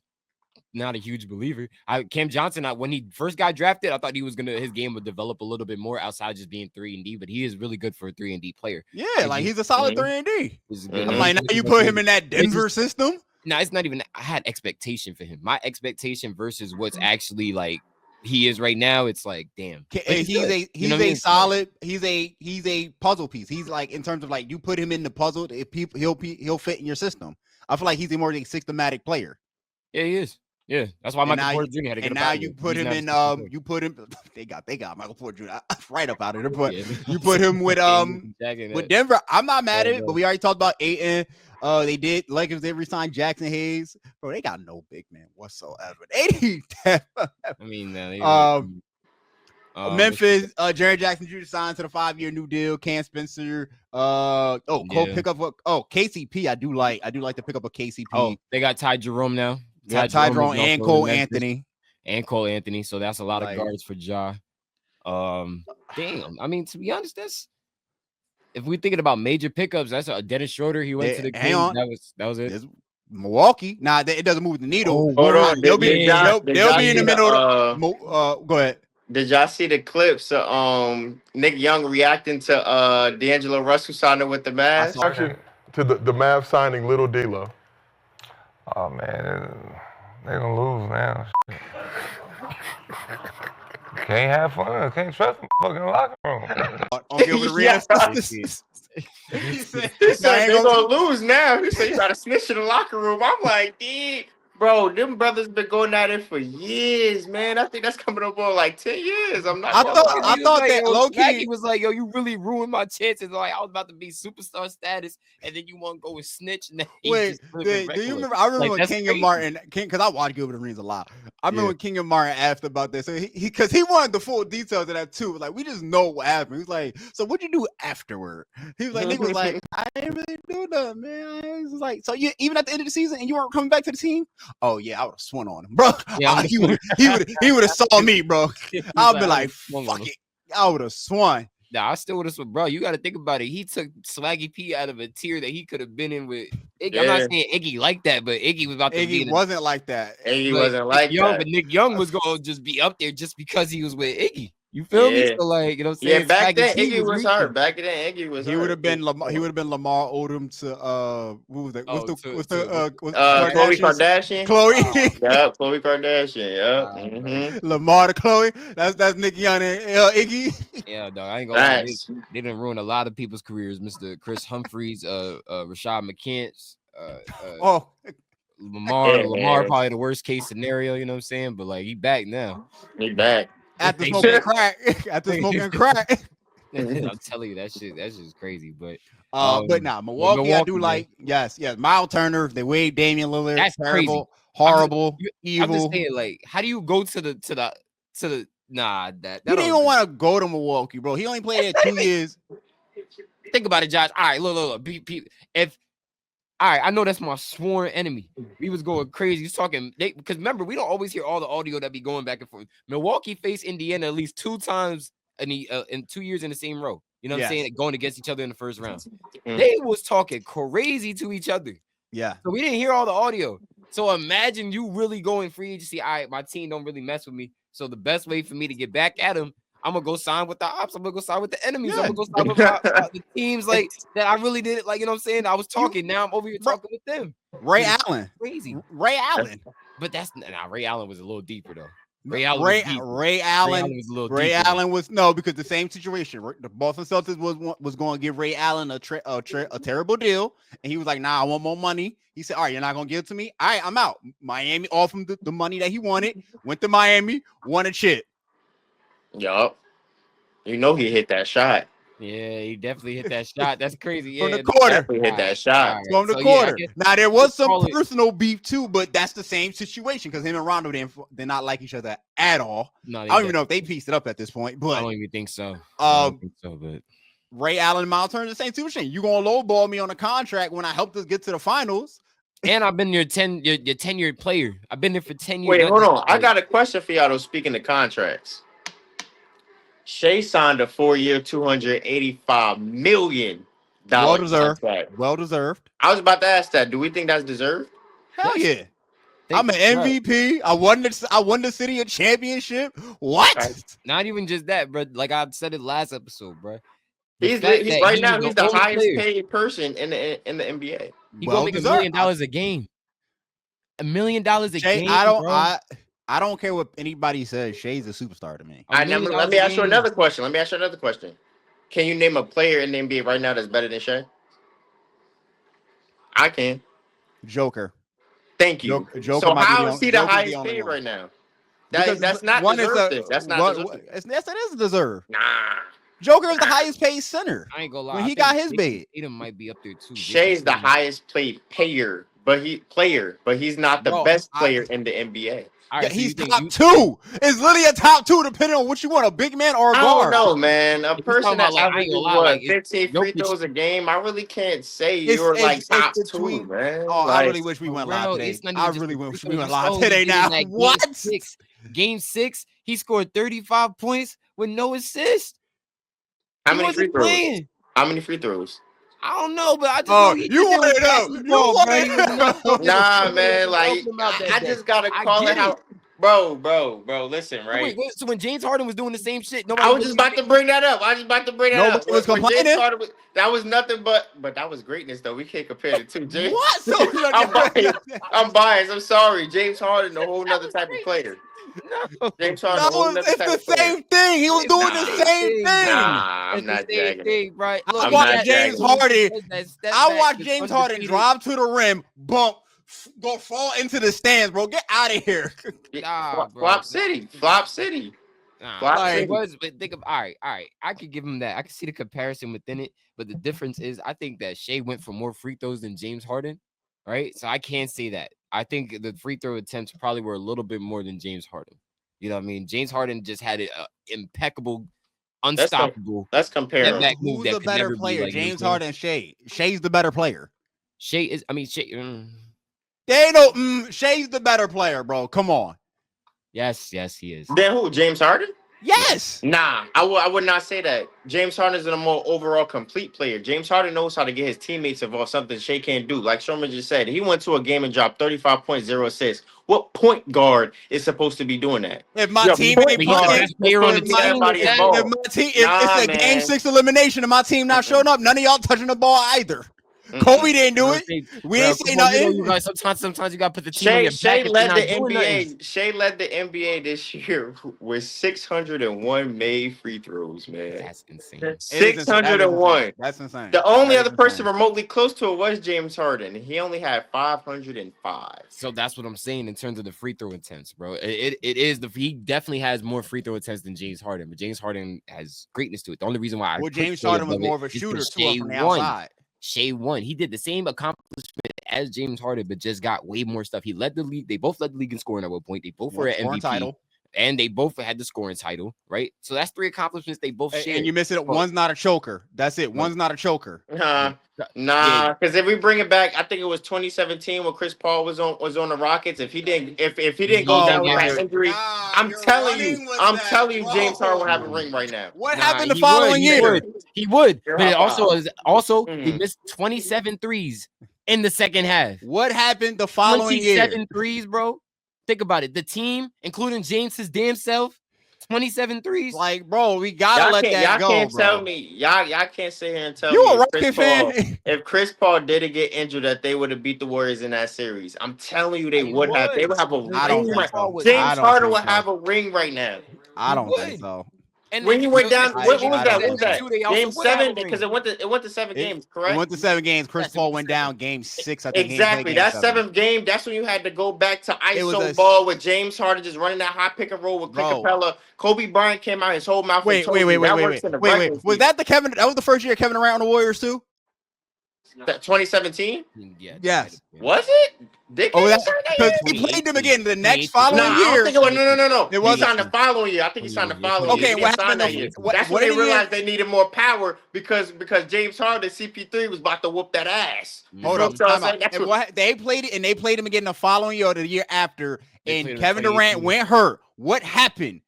not a huge believer. Cam Johnson, when he first got drafted, I thought his game would develop a little bit more outside just being 3-and-D, but he is really good for a 3-and-D player.
Yeah, like he's a solid 3-and-D. I'm like, now you put him in that Denver system.
No, it's not even. I had expectation for him. My expectation versus what's actually like he is right now. It's like, damn.
He's a solid. He's a puzzle piece. He's like, in terms of like you put him in the puzzle, he'll fit in your system. I feel like he's a more systematic player.
Yeah, he is. Yeah, that's why Michael Porter Jr. had to get.
And now you put him in. They got Michael Porter Jr. right up out of there. But you put him with Denver. I'm not mad at it, but we already talked about Ayton. They did. Lakers did resign Jackson Hayes. Bro, they got no big man whatsoever. They need that.
I mean, they
Memphis, Jared Jackson Jr. signed to the 5-year new deal. Cam Spencer, pick up KCP. I do like to pick up a KCP.
Oh, they got Ty Jerome now.
Ty Jerome and Cole Anthony.
So that's a lot of guards for Ja. Damn. I mean, to be honest, if we're thinking about major pickups, that's a Dennis Schroeder. He went to the Kings. That was it.
It's Milwaukee. it doesn't move the needle.
Hold on.
They'll be in the middle. Go ahead.
Did y'all see the clips of Nick Young reacting to D'Angelo Russell signing with the Mavs?
Actually, to the Mavs signing Little D'Lo.
Oh man, they gonna lose now. Can't have fun. Can't trust them fucking locker room.
He said they're gonna lose now. He said you gotta snitch in the locker room. I'm like, dude. Bro, them brothers been going at it for years, man. I think that's coming up on like 10 years. I'm not.
I thought that low-key
was like, yo, you really ruined my chances. Like I was about to be superstar status, and then you want to go and snitch. And
wait, do you remember? I remember when King and Martin, because I watch Gilbert Arenas a lot. I remember when King and Martin asked about this. So because he wanted the full details of that too. Like we just know what happened. He was like, so what'd you do afterward? He was like, Nick was like, I didn't really do nothing, man. He was like, so you even at the end of the season and you weren't coming back to the team? Oh yeah, I would have swung on him, bro. Yeah, he would have saw me, bro. I'd be like, fuck it. I would have swung.
Nah, I still would have swung, bro. You got to think about it. He took Swaggy P out of a tier that he could have been in with. Iggy. I'm not saying Iggy like that, but Iggy was about to be.
Iggy wasn't like that.
Iggy wasn't like that.
But Nick Young was gonna just be up there just because he was with Iggy. You feel me? So like, you know what I'm saying?
Yeah, back then Iggy was hurt. Back then Iggy was hurt.
He would have been Lamar Odom to what was that?
Khloe Kardashian.
Chloe.
Yeah, Khloe Kardashian. Yeah.
Lamar to Chloe. That's Nick Young and Iggy.
Yeah, dog. I ain't gonna lie. They didn't ruin a lot of people's careers. Mr. Chris Humphries, Rashad McCants, Lamar probably the worst case scenario, you know what I'm saying? But like he back now.
He back.
After smoking crack.
I'm telling you, that shit's crazy. But
Milwaukee, I do like. Yes, Miles Turner. They waived Damian Lillard.
That's
terrible,
crazy.
horrible, evil.
I'm just saying, like, how do you go to the nah? That
he didn't even want to go to Milwaukee, bro. He only played there 2 years.
Think about it, Josh. All right, look. All right, I know that's my sworn enemy. We was going crazy. He's talking because remember, we don't always hear all the audio that be going back and forth. Milwaukee faced Indiana at least 2 times in 2 years in the same row. You know what I'm saying? Going against each other in the first round. They was talking crazy to each other.
Yeah.
So we didn't hear all the audio. So imagine you really going free agency. All right, my team don't really mess with me. So the best way for me to get back at him, I'm gonna go sign with the ops. I'm gonna go sign with the enemies. I'm gonna go sign with the teams like that. I really did it. Like, you know what I'm saying? I was talking. Now I'm over here talking with them.
Ray Allen.
Crazy.
Ray Allen.
But Ray Allen was a little deeper though.
Ray Allen was because the same situation. The Boston Celtics was going to give Ray Allen a terrible deal, and he was like, "Nah, I want more money." He said, "All right, you're not gonna give it to me. All right, I'm out." Miami offered him the money that he wanted. Went to Miami, won a chip.
Yup. You know he hit that shot.
Yeah, he definitely hit that shot. That's crazy.
From the quarter.
Definitely hit that shot.
From the quarter. Now, there was some personal beef, too, but that's the same situation because him and Rondo did not like each other at all. No, I don't even know if they pieced it up at this point. But
I don't even think so.
But Ray Allen and Miles Turner, the same situation. You going to lowball me on a contract when I helped us get to the finals.
And I've been your tenured player. I've been there for 10 years.
Wait, hold on. I got a question for y'all, though, speaking of contracts. Shea signed a 4-year, $285 million.
Well deserved.
Contract.
Well deserved.
I was about to ask that. Do we think that's deserved?
Hell yeah. I'm an MVP. I won the city a championship. What?
Not even just that, bro. Like I said it last episode, bro.
He's right now. He's the highest paid person in the NBA.
He gonna make $1 million a game. $1 million a game.
I don't care what anybody says. Shay's a superstar to me.
Let me ask you another question. Can you name a player in the NBA right now that's better than Shea? I can.
Joker.
Thank you.
Joker
so how is he the highest paid right now? That's not deserved. That's not deserved.
Yes, it is deserved.
Nah.
Joker is the highest paid center.
I ain't gonna lie.
When
I
he
think
got his bid.
Tatum might be up there too.
Shea's the highest paid player, but he's not the
Bro,
best player in the NBA.
All
Yeah,
right, so
he's
you think
top two. It's literally a top two, depending on what you want, a big man or a
I
guard.
don't know, man. A
If you're
person
talking about,
that
like, I ain't
averages
gonna lie, like,
15 free
Jokic-
throws a game, I really can't say
It's-
you're like
it's
top
between-
two, man.
Oh,
like,
I really wish we went live
Rell,
today.
it's not
I
even just
really
the
wish
free
we
throws.
went
You
live
saw what he
today.
did in
Now,
that
what?
Game 6, he scored 35 points with no assist.
how
He
many free
wasn't
throws?
playing.
How many free throws?
I don't know, but I just
Oh,
know he
you
did that
want
with
to know?
basketball,
You
bro. He was
want
not
to
talking
know?
Nah,
about
man.
what
Like,
he was talking about that
I
day.
just gotta
I
call
get
it how, bro. Listen,
So
right?
wait, so when James Harden was doing the same shit, nobody
I was just about to bring that up.
Nobody was
When James
complaining?
Harden that was nothing but that was greatness, though. We can't compare the two. James,
What? So
I'm biased. I'm sorry. James Harden, a whole nother type of player.
No,
James Harden,
No,
a whole nother
it's
type
the
of player.
same thing. He was
It's
doing
not
the
the
same
thing,
thing.
Nah, I'm
it's
not
the same
jagging it.
thing, right? Look,
I
I'm
watched
not
James
jagging it.
Harden. I watched James Harden
undefeated.
drive to the rim, bump, go fall into the stands, bro. Get out of here.
Nah, bro.
Flop City.
Nah,
Flop
like-
it
City.
was, but think of all right. I could give him that. I could see the comparison within it, but the difference is I think that Shea went for more free throws than James Harden, right? So I can't say that. I think the free throw attempts probably were a little bit more than James Harden. You know what I mean? James Harden just had an impeccable, unstoppable.
That's comparable.
That move
Who's
that
the
could
better
never be
player,
like, you know what I'm
James
saying?
Harden and Shea? Shea's the better player.
Shea is. I mean, Shea.
They ain't no. Shea's the better player, bro. Come on.
Yes, he is.
Then who? James Harden?
Yes.
Nah, I would not say that. James Harden is a more overall complete player. James Harden knows how to get his teammates involved, something Shea can't do. Like Sherman just said, he went to a game and dropped 35.0 assists. What point guard is supposed to be doing that?
If my
Yo,
team
point
ain't
guard
playing,
best player on the
is supposed to get
team,
everybody
exactly.
if
involved.
my team,
Nah,
it's a
man.
game 6 elimination, and my team not showing up, none of y'all touching the ball either. Kobe didn't do it. We
Bro,
ain't say
come on, you know,
nothing.
you guys sometimes you gotta put the team on your
Shea
back if
led
you're
the
not doing nothing.
NBA. Shea led the NBA this year with 601 made free throws, man.
That's insane.
It is insane.
601.
That's insane.
The only
That
other
is
person
insane.
remotely close to it was James Harden. He only had 505.
So that's what I'm saying in terms of the free throw attempts, bro. It is he definitely has more free throw attempts than James Harden, but James Harden has greatness to it. The only reason why I
Well,
put
James
Shea
Harden was
above
more of a
it is
shooter
because
too
Shea
from the
won.
outside.
Shea won. He did the same accomplishment as James Harden, but just got way more stuff. He led the league. They both led the league in scoring at one point. They both were an
Scoring
MVP.
title.
And they both had the scoring title, right? So that's 3 accomplishments they both shared.
And you miss it. One's not a choker. That's it. One's not a choker.
Nah, because if we bring it back, I think it was 2017 when Chris Paul was on the Rockets. If he didn't go
Oh,
down with
yeah.
that injury, I'm telling you, James Harden will have a ring right now.
What
Nah,
happened the
he
following
would,
year?
He would.
You're
But it
hot
also
Mm.
he missed 27 threes in the second half.
What happened the following year?
27 threes, bro. Think about it. The team, including James's damn self, 27 threes.
Like, bro, we gotta let that go,
Y'all can't
bro.
tell me. Y'all can't sit here and tell
You
me
a
if Chris
Rocket
Paul,
fan?
if Chris Paul didn't get injured, that they would have beat the Warriors in that series. I'm telling you, they would have. They would have a
I don't
ring.
think so. I
James
don't
Harden
think
would
so.
have a ring right now.
I don't
He
think
would.
so.
And
When he went down,
I-
what
I
was
don't
that? What was
think
that?
so.
They also
Game
would have a
7
ring.
because it went to 7 games,
It
correct?
went to 7 games. Chris
Yes, it
Paul
was
went
7.
down game 6. I think.
Exactly. That
7.
7th game, that's when you had to go back to
It was
ISO
a-
ball with James Harden just running that high pick and roll with Clint
Bro.
Capella. Kobe Bryant came out his whole mouth.
Wait. That was that the Kevin? That was the first year Kevin Durant on the Warriors too.
That 2017?
Yeah.
Yes.
Was it? Did
Oh,
Kevin
that's
sign that
because
year?
he played them again the next
2018.
following
Nah, I don't
year.
think it was. No.
It
He
wasn't.
signed the following year. I think he signed the following year.
Okay,
He
what
didn't sign
happened?
that year.
What
That's
what
when
did
they
he
realized they needed more power because James Harden, CP3, was about to whoop that ass.
Hold
You
up,
know what I'm
time
saying?
out.
That's
And
what-
what they played it, and they played him again the following year or the year after,
They
and
played him in
Kevin Durant
2018.
went hurt. What happened?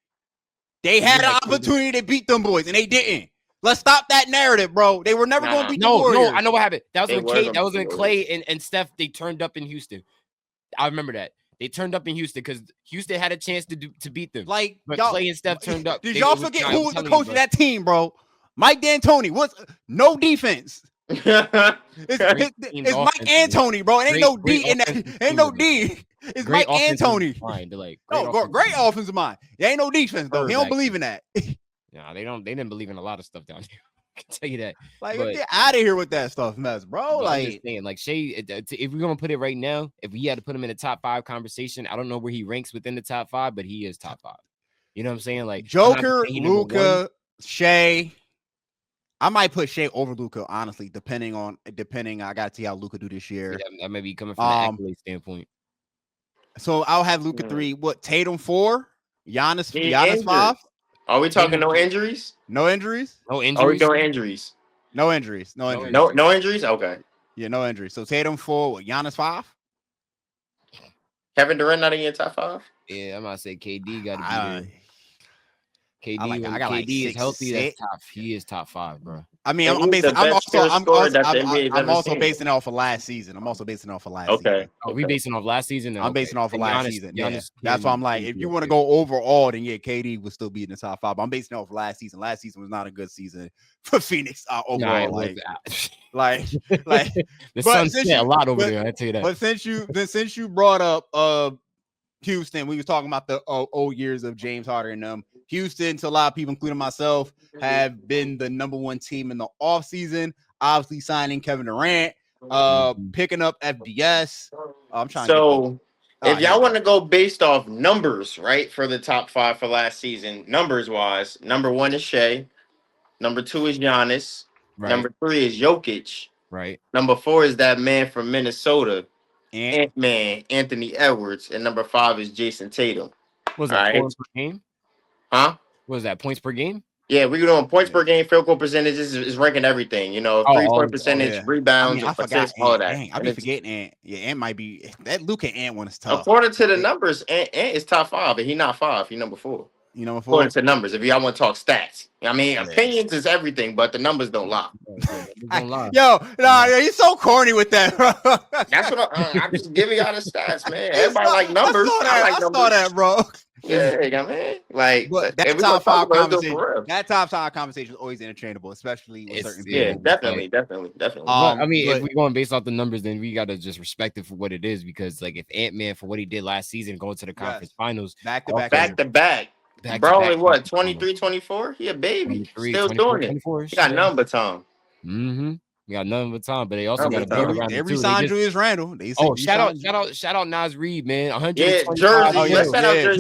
They had
Yeah,
an opportunity to beat them boys, and they didn't. Let's stop that narrative, bro. They were never going to beat the Warriors.
I know what happened. That
They
was
were
when
gonna
that was
beat
when
the
Clay and Steph they turned up in Houston. I remember that. They turned up in Houston because Houston had a chance to beat them.
Like,
But
y'all,
Clay and Steph turned up.
Did
They-
y'all
it was-
forget
nah,
who
I'm
was the
telling
coach
you,
of
bro.
that team, bro? Mike D'Antoni. What's no defense? It's Mike Antony, bro. It ain't no D in that. Ain't no D. It's Mike Antony.
They're like
Great offensive mind. There ain't no defense though. He don't
Exactly.
believe in that.
Nah, they don't. They didn't believe in a lot of stuff down here. I can tell you that.
Like,
But-
get out of here with that stuff, mess, bro.
But I'm just
Like,
saying, like Shea, if we're gonna put it right now, if we had to put him in the top 5 conversation, I don't know where he ranks within the top 5, but he is top 5. You know what I'm saying? Like I'm not
Joker,
saying he number one.
Luka, Shea, I might put Shea over Luka, honestly, depending. I gotta see how Luka do this year.
That may be coming from an accolade standpoint.
So I'll have Luka 3. What, Tatum 4? Giannis 5?
Are we talking no injuries?
No injuries?
No injuries.
Are we doing injuries?
No injuries. No injuries.
No injuries? Okay.
Yeah, no injuries. So Tatum 4, Giannis 5?
Kevin Durant not in your top 5?
Yeah, I'm gonna say KD got to be there. KD,
I got
KD
like
is
6,
healthy.
6.
That's top. He is top 5, bro.
I mean, I'm also basing it off of last season.
Okay.
Oh, we basing off last season.
I'm basing off of last season. Yeah.
Giannis,
That's why I'm like, if you want to go overall, then yeah, KD would still be in the top 5. But I'm basing it off of last season. Last season was not a good season for Phoenix overall.
The sun set a lot over there. I tell you that.
But since you brought up Houston, we was talking about the old years of James Harden and them. Houston, to a lot of people, including myself, have been the number 1 team in the offseason. Obviously, signing Kevin Durant, picking up FDS. I'm trying.
So, if y'all want to go based off numbers, right, for the top 5 for last season, numbers wise, number 1 is Shea, number 2 is Giannis, number 3 is Jokic,
right.
Number 4 is that man from Minnesota, Ant-Man, Anthony Edwards, and number 5 is Jason Tatum.
Was that points per game?
Huh?
What was that, points per game?
Yeah, we're doing points per game, field goal percentages is ranking everything. You know, 3-point percentage, rebounds, assists, all that.
Dang, I be forgetting Ant. Yeah, Ant might be that. Luka Ant one is tough.
According to the numbers, Ant is top 5, but he's not 5. He's number 4.
You know, according
to numbers, if y'all want to talk stats, I mean, opinions is everything, but the numbers don't lie.
He's so corny with that, bro.
That's what I'm just giving y'all the stats, man. Everybody like numbers. I
saw that, bro.
Yeah, man. Like
that top 5 conversation. That top 5 conversation is always interchangeable, especially with certain people.
Yeah, definitely.
I mean, if we're going based off the numbers, then we gotta just respect it for what it is, because like if Ant-Man for what he did last season, going to the conference finals,
back to back. Bro, only what, 23, 24? He a baby. Still doing it. He got nothing but time.
Mm-hmm. We got nothing but time, but they also got to build around him.
Every sign Julius Randle.
Shout out Nas Reed, man. 100.
Yeah, Jersey. Let's shout out Jersey.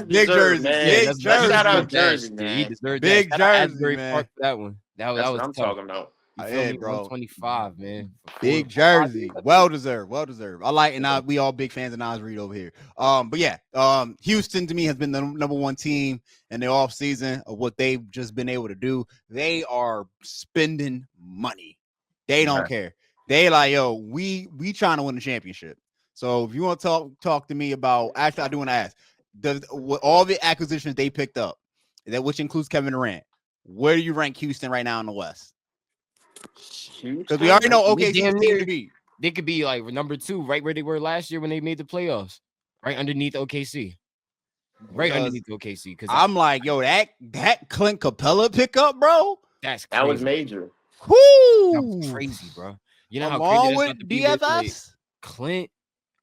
Big Jersey,
man. Let's shout out Jersey, man.
He deserved
Big
that.
Jersey, man.
For that one. That was
what I'm talking about.
Yeah, bro.
25, man.
Big Jersey. Well deserved. I like, and we all big fans of Nas Reed over here. But yeah, Houston to me has been the number 1 team in the off season of what they've just been able to do. They are spending money. They don't care. They like, yo, we trying to win the championship. So if you want to talk to me about, actually, I do want to ask, with all the acquisitions they picked up, which includes Kevin Durant, where do you rank Houston right now in the West? Because we already know OKC
they could be like number 2, right where they were last year when they made the playoffs, right underneath OKC. Underneath OKC. Because
I'm like, yo, that Clint Capella pickup, bro.
That
was major.
Whoo!
That's crazy, bro. You know
how
crazy
with DFS?
Like Clint.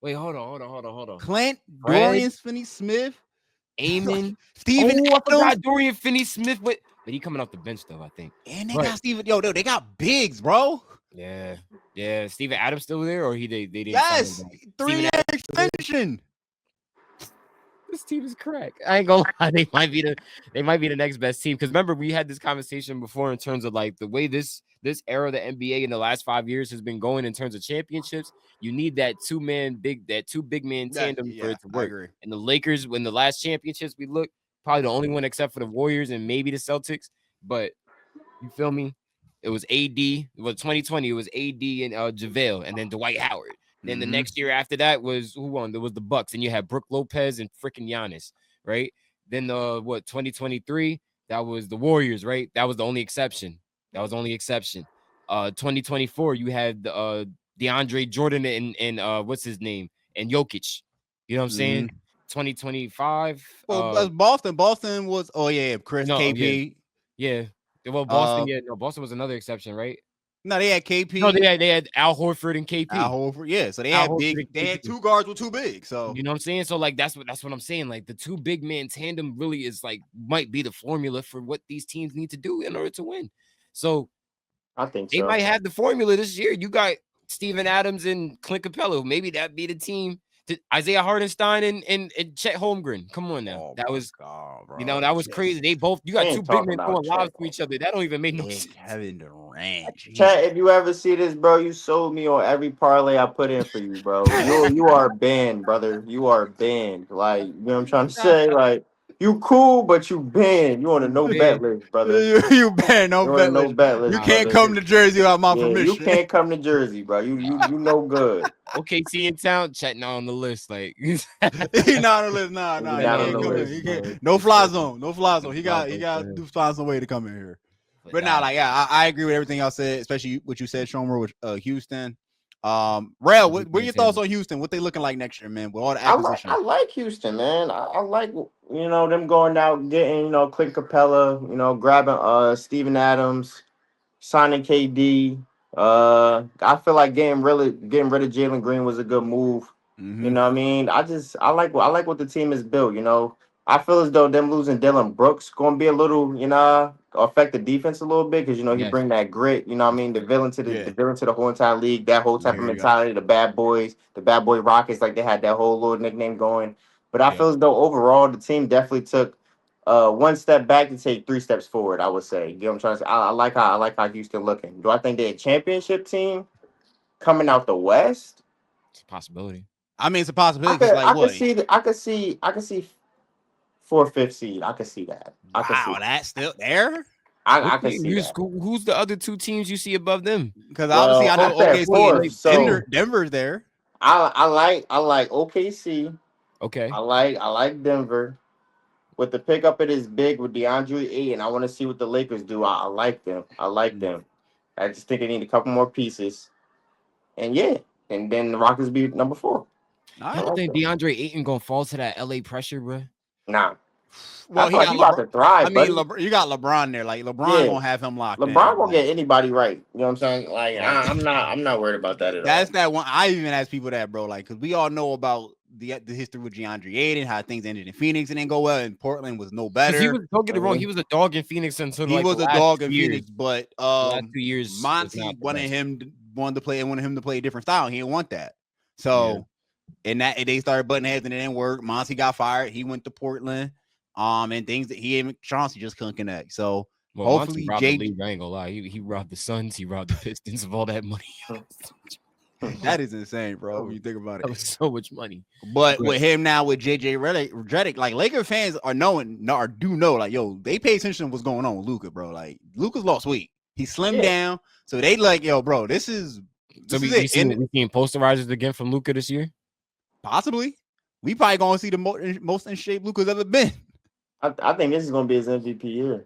Wait, hold on.
Clint, Dorian Finney-Smith,
Amon,
Steven.
I forgot Dorian Finney-Smith but he coming off the bench though, I think.
And they got Steven. Yo, they got bigs, bro.
Yeah. Steven Adams still there, or they didn't?
Yes, 3-year extension.
This team is crack. I ain't gonna lie. They might be the next best team. Because remember, we had this conversation before in terms of like the way this era of the NBA in the last 5 years has been going in terms of championships. You need that two big man tandem for it to work. And the Lakers, when the last championships we looked, probably the only one except for the Warriors and maybe the Celtics. But you feel me? It was AD. Well, 2020, it was AD and JaVale, and then Dwight Howard. Then the next year after that was who won? There was the Bucks, and you had Brook Lopez and freaking Giannis, right? Then 2023, that was the Warriors, right? That was the only exception. 2024, you had DeAndre Jordan and what's his name? And Jokic. You know what I'm saying? 2025.
Well, Boston was Chris KP.
Yeah. Well, Boston, Boston was another exception, right?
No, they had KP.
No, they had Al Horford and KP.
So they had they had 2 guards with 2 big. So
you know what I'm saying? So like that's what I'm saying. Like the 2 big man tandem really is like might be the formula for what these teams need to do in order to win. So
I think
they might have the formula this year. You got Steven Adams and Clint Capella. Maybe that be the team Isaiah Hardenstein and Chet Holmgren. Come on now.
Oh
that
my
was
God, bro.
that was crazy. They both you got
Ain't
two big
talking
men
about
throwing lobs
Chet.
to each other. That don't even make no sense.
Kevin Durant.
Chat, if you ever see this, bro, you sold me on every parlay I put in for you, bro. You are banned, brother. You are banned. Like, you know what I'm trying to say? Like, you cool, but you banned. You on a no bet list, brother.
You banned no
You on a
bet
no
list.
bet
You
list,
can't
brother.
come to Jersey without my
Yeah, you
permission.
can't come to Jersey, bro. You no good.
OKC in town, Chet not on the list. Like
He not on the list. Nah.
He
He
not on
can't
the
come in.
list,
He
man.
can't. No fly zone. No fly zone. He
fly
got
zone for him.
to find some way to come in here. But
nah,
now, like, yeah, I agree with everything y'all said, especially what you said, Shomer, with Houston. Rel, what are your thoughts on Houston? What they looking like next year, man? With all the acquisitions.
I like Houston, man. I like them going out getting Clint Capella, grabbing Steven Adams, signing KD. I feel like getting rid of Jalen Green was a good move.
Mm-hmm.
You know what I mean? I like what the team is built. I feel as though them losing Dylan Brooks going to be a little affect the defense a little bit because he
Yes.
bring that grit. You know what I mean? The villain to the whole entire league. That whole type of
There you go.
mentality. The bad boys, the bad boy Rockets, like they had that whole little nickname going. But I
Yeah.
feel as though overall the team definitely took one step back to take 3 steps forward. I would say. You know what I'm trying to say? I like how Houston looking. Do I think they're a championship team coming out the West?
It's a possibility.
I mean, it's a possibility.
I could see 4th, 5th seed. I could see that.
Wow, that's still there.
I could see that.
Who's the other 2 teams you see above them?
Because obviously I know
said
OKC and
4th, so
Denver's there.
I like OKC.
Okay.
I like Denver. With the pickup it is big with DeAndre Ayton. I want to see what the Lakers do. I like them. I just think they need a couple more pieces. And and then the Rockets be number 4.
I don't think DeAndre Ayton gonna fall to that LA pressure, bro.
Nah.
Well, he
about to thrive.
I mean, you got LeBron there. Like LeBron gonna have him locked.
LeBron gonna get anybody right. You know what I'm saying? Like I'm not worried about that at all.
That's that one. I even ask people that, bro. Like, because we all know about the history with DeAndre Ayton, how things ended in Phoenix and didn't go well, and Portland was no better.
Don't get it wrong. He was a dog in Phoenix until
he was a dog in Phoenix, but
last 2 years,
Monty wanted him to play a different style. He didn't want that. So, and they started butting heads and it didn't work. Monty got fired. He went to Portland. And things that he and Chauncey just couldn't connect. So hopefully,
I ain't gonna lie. He robbed the Suns. He robbed the Pistons of all that money.
That is insane, bro. When you think about it,
that was so much money.
But with him now with JJ Redick, like Laker fans do know, like yo, they pay attention to what's going on with Luka, bro. Like Luka's lost weight. He slimmed down, so they like, yo, bro, this is.
So we seeing posterizers again from Luka this year?
Possibly. We probably gonna see the most in shape Luka's ever been.
I think this is gonna be his MVP year.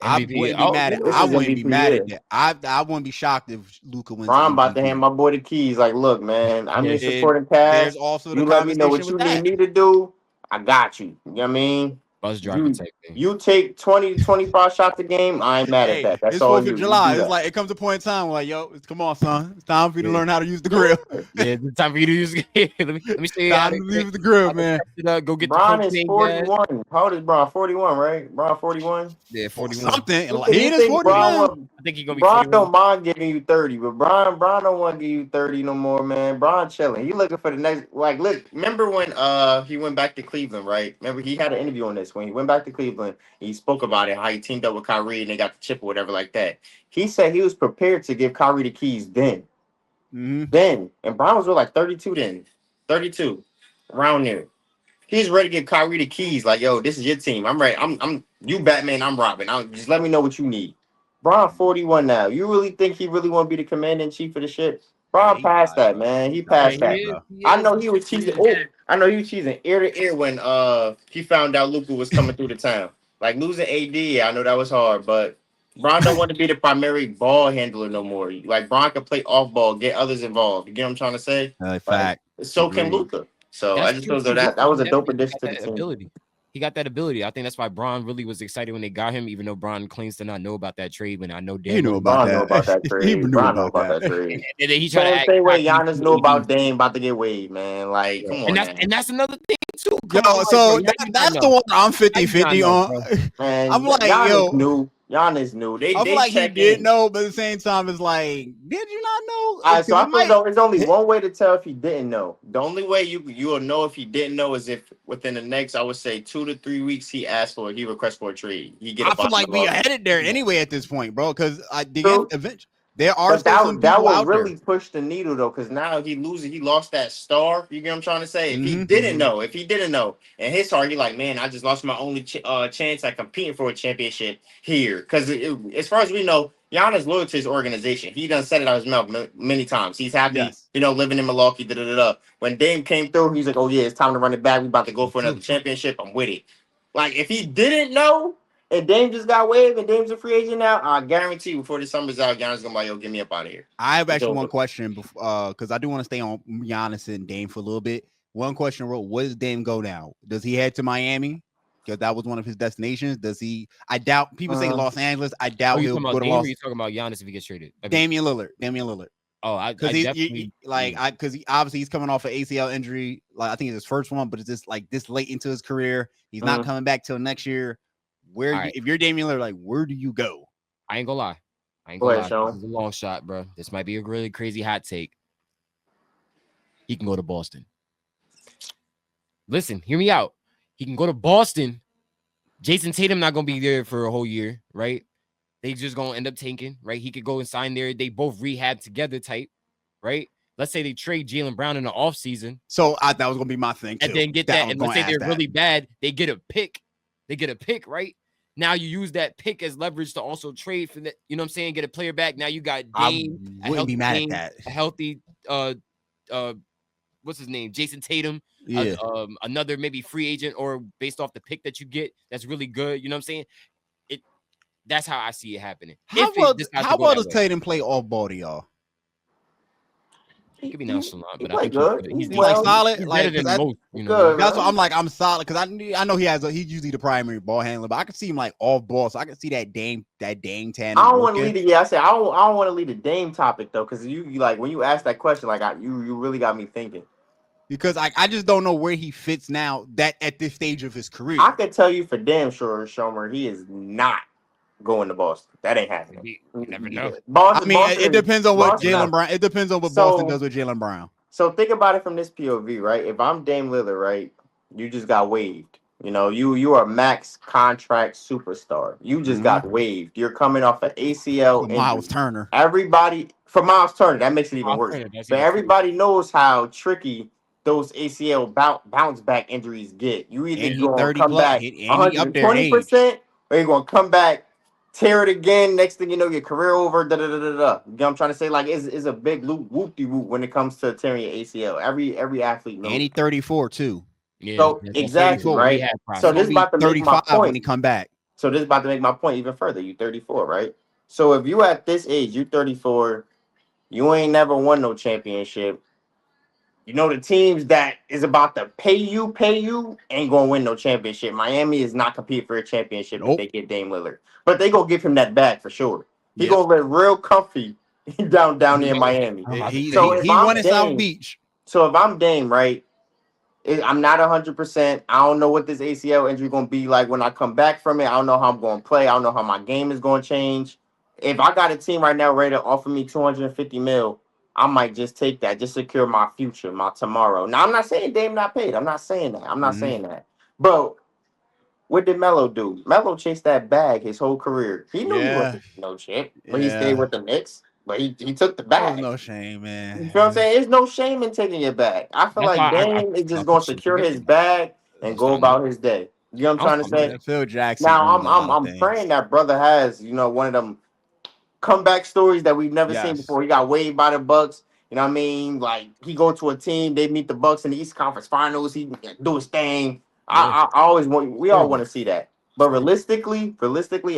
I wouldn't be mad at. I wouldn't be mad at that. I wouldn't be shocked if Luka wins.
I'm about to hand my boy the keys. Like, look, man, I'm your supporting cast.
There's also
you let me know what you need me to do. I got you. You know what I mean?
Bus driver type thing.
You take 20 to 25 shots a game. I ain't mad at that. That's all. It's 4th
of July. It's like it comes a point in time where, like, yo, come on, son. It's time for you to learn how to use the grill.
It's time for you to use. let me stay out.
Use the grill, man.
Go get
Bron
the
is 41. How old is Bron? 41, right? Bron 41.
Yeah, 41.
Something. He is 41.
I think he's gonna be.
Bron don't mind giving you 30, but Bron don't want to give you 30 no more, man. Bron chilling. He looking for the next. Like, look. Remember when he went back to Cleveland, right? Remember he had an interview on this when he went back to Cleveland. He spoke about it, how he teamed up with Kyrie and they got the chip or whatever like that. He said he was prepared to give Kyrie the keys then. Then. And Bron was like 32 then. 32. Around there. He's ready to give Kyrie the keys. Like, yo, this is your team. I'm ready. I'm you Batman, I'm Robin. Just let me know what you need. Bron 41 now. You really think he really want to be the commander-in-chief of the shit? Bron passed that, man. He passed that. I know he was cheesing. I know he was cheesing ear to ear when he found out Luka was coming through the town. Like losing AD, I know that was hard, but Bron don't want to be the primary ball handler no more. Like Bron can play off ball, get others involved. You get what I'm trying to say?
Fact.
So can Luka. So I just feel that was a dope addition to the team.
Ability. He got that ability. I think that's why Bron really was excited when they got him, even though Bron claims to not know about that trade. When I know
he knew about that trade.
He knew about that trade.
And then he tried to
same way Giannis knew about Dame about to get waived, man. Like, come on,
and that's another thing too.
That's the one I'm 50-50 on.
Man,
I'm like,
Giannis Giannis knew. They
I feel like he
check
did
in.
know, but at the same time, it's like, did you not know?
All right, so I feel though there's only one way to tell if he didn't know. The only way you will know if he didn't know is if within the next, I would say 2 to 3 weeks, he requests for a trade. He get.
I feel like we are headed there anyway at this point, bro. Because eventually there are
but
still some people
that will
out
really
there.
push the needle though, because now he lost that star. You get what I'm trying to say? If he
Mhm.
didn't know, in his heart, he like, man, I just lost my only chance at competing for a championship here. Because as far as we know, Giannis loyal to his organization. He done said it out of his mouth many times. He's happy,
Yes.
living in Milwaukee. When Dame came through, he's like, oh yeah, it's time to run it back. We about to go for another championship. I'm with it. Like if he didn't know. And Dame just got waived, and Dame's a free agent now. I guarantee before the summer's out, Giannis gonna be like, yo, get me up out of here.
I have actually one question, because I do want to stay on Giannis and Dame for a little bit. One question, wrote, where does Dame go now? Does he head to Miami? Because that was one of his destinations. Does he? I doubt. People say Los Angeles. I doubt he'll go to Los.
Are you talking about Giannis if he gets traded?
Damian Lillard.
Oh,
because obviously he's coming off an ACL injury. Like I think it's his first one, but it's just like this late into his career. He's not coming back till next year. If you're Damian Lillard, like where do you go?
I ain't gonna lie. This is a long shot, bro. This might be a really crazy hot take. He can go to Boston. Listen, hear me out. He can go to Boston. Jason Tatum not gonna be there for a whole year, right? They just gonna end up tanking, right? He could go and sign there. They both rehab together type, right? Let's say they trade Jaylen Brown in the offseason.
So that was gonna be my thing too.
And then get that. And let's say they're really bad. They get a pick. Right? Now you use that pick as leverage to also trade for that. You know what I'm saying? Get a player back. Now you got Dame.
I wouldn't be mad at that.
A healthy, what's his name? Jason Tatum.
Yeah.
Another maybe free agent or based off the pick that you get. That's really good. You know what I'm saying? That's how I see it happening.
How well does Tatum play off ball to y'all?
He could be nonchalant, but
I think good.
He's like solid.
He's
like
better than most, you know.
That's what I'm like. I'm solid because I know he's usually the primary ball handler, but I can see him like off ball, so I can see that Dame tandem.
I don't want to lead it. Yeah, I said I don't want to lead the Dame topic though, because you like when you ask that question, like you really got me thinking.
Because I just don't know where he fits now. That at this stage of his career,
I can tell you for damn sure, Shomer, he is not going to Boston. That ain't happening.
You never know.
Boston,
it depends on what Jaylen Brown. It depends on what Boston does with Jaylen Brown.
So think about it from this POV, right? If I'm Dame Lillard, right, you just got waived. You know, you are a max contract superstar. You just got waived. You're coming off an ACL injury.
Miles Turner.
Everybody for Miles Turner, that makes it even worse. But everybody knows how tricky those ACL bounce back injuries get. You either going to come back 120%, or you're going to come back, tear it again. Next thing you know, your career over. You know what I'm trying to say? Like, it's a big whoop-de-whoop when it comes to tearing your ACL. Every athlete knows.
And he's 34 too.
Yeah, so exactly right. So this is about to make my point
when he come back.
So this is about to make my point even further. You 34, right? So if you at this age, you 34, you ain't never won no championship. You know the teams that is about to pay you ain't gonna win no championship. Miami is not competing for a championship if they get Dame Lillard, but they gonna give him that bag for sure. He gonna live real comfy down there in Miami.
He won in South Beach.
So if I'm Dame, right? I'm not 100%. I don't know what this ACL injury going to be like when I come back from it. I don't know how I'm going to play. I don't know how my game is going to change. If I got a team right now ready to offer me $250 million, I might just take that, just secure my future, my tomorrow. Now, I'm not saying Dame not paid. I'm not saying that. I'm not saying that. But what did Melo do? Melo chased that bag his whole career. He knew he wasn't no chip, but he stayed with the Knicks. But he took the bag.
There's no shame, man.
You feel what I'm saying? There's no shame in taking your bag. I feel like Dame is just going to secure his bag and go about his day. You know what I'm trying to say?
Phil Jackson.
Now I'm praying that brother has, one of them comeback stories that we've never seen before. He got waived by the Bucks. You know what I mean? Like he go to a team, they meet the Bucks in the East Conference Finals. He do his thing. I always want. We all want to see that. But realistically,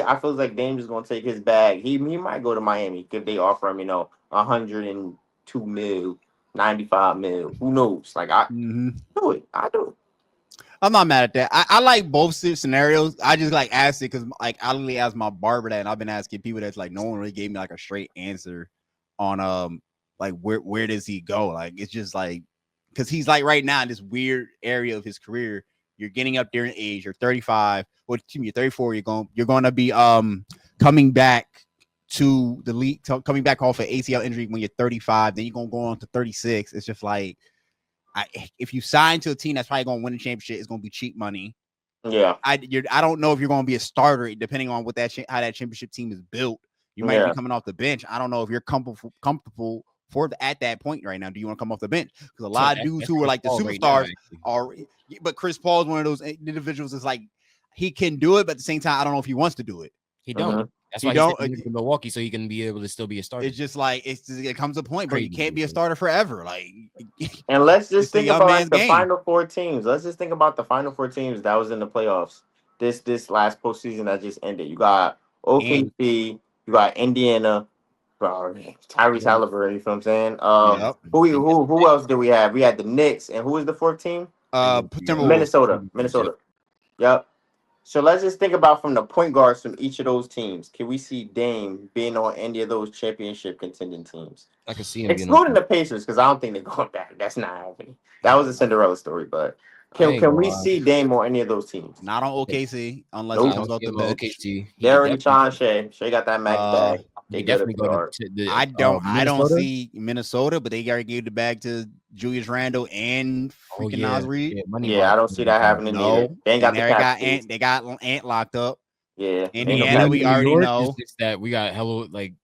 I feel like Dame is gonna take his bag. He might go to Miami if they offer him, 102 mil, 95 mil. Who knows? Like I do it. I do.
I'm not mad at that. I like both scenarios. I just like asked it because like I literally asked my barber that, and I've been asking people that's like no one really gave me like a straight answer on like where does he go? Like it's just like because he's like right now in this weird area of his career. You're getting up there in age. You're 35. Well, you're 34. You're going to be coming back to the league, coming back off an ACL injury when you're 35, then you're gonna go on to 36. It's just like, if you sign to a team that's probably gonna win a championship, it's gonna be cheap money.
Yeah.
I don't know if you're gonna be a starter depending on what how that championship team is built. You might be coming off the bench. I don't know if you're comfortable at that point right now. Do you want to come off the bench? Because a lot of dudes who are like the superstars are, but Chris Paul is one of those individuals that's like, he can do it, but at the same time, I don't know if he wants to do it.
He don't. That's why he said to Milwaukee, so he can be able to still be a starter.
It's just like it comes to a point, bro. You can't be a starter forever. Like,
and let's just think about like the final four teams. Let's just think about the final four teams that was in the playoffs this last postseason that just ended. You got OKC, you got Indiana, Tyrese Halliburton. You feel what I'm saying? Who else did we have? We had the Knicks, and who was the fourth team? Minnesota. Yep. So let's just think about from the point guards from each of those teams. Can we see Dame being on any of those championship contending teams?
I can see him,
excluding the Pacers, because I don't think they're going back. That's not happening. That was a Cinderella story, but can we see Dame on any of those teams?
Not on OKC unless he comes off the bench.
OKC.
They already trying Shea. Shea got that max bag.
They definitely go to
I don't see Minnesota, but they already gave the bag to Julius Randle and freaking Naz Reid.
Yeah, I don't see that happening either. They ain't got
they got Ant locked up.
Yeah.
Indiana, we already know.
It's that we got like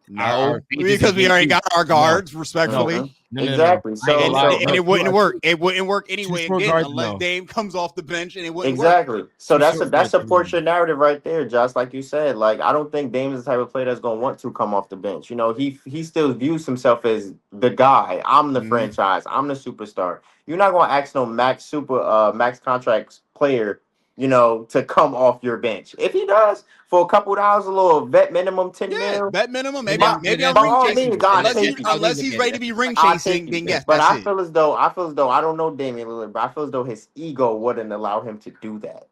because we already got our guards, respectfully.
Exactly. So
and it wouldn't work. It wouldn't work anyway again unless Dame comes off the bench, and it wouldn't work.
So that supports your narrative right there, Josh. Like you said, like I don't think Dame is the type of player that's gonna want to come off the bench. You know, he still views himself as the guy. I'm the franchise. I'm the superstar. You're not gonna ask no max contract player, you know, to come off your bench. If he does, for a couple of hours, a little vet minimum, 10 mil.
Vet minimum, maybe I'm ring chasing. Unless he's ready to be ring chasing, then yes.
But I feel as though I don't know Damian Lillard, but I feel as though his ego wouldn't allow him to do that.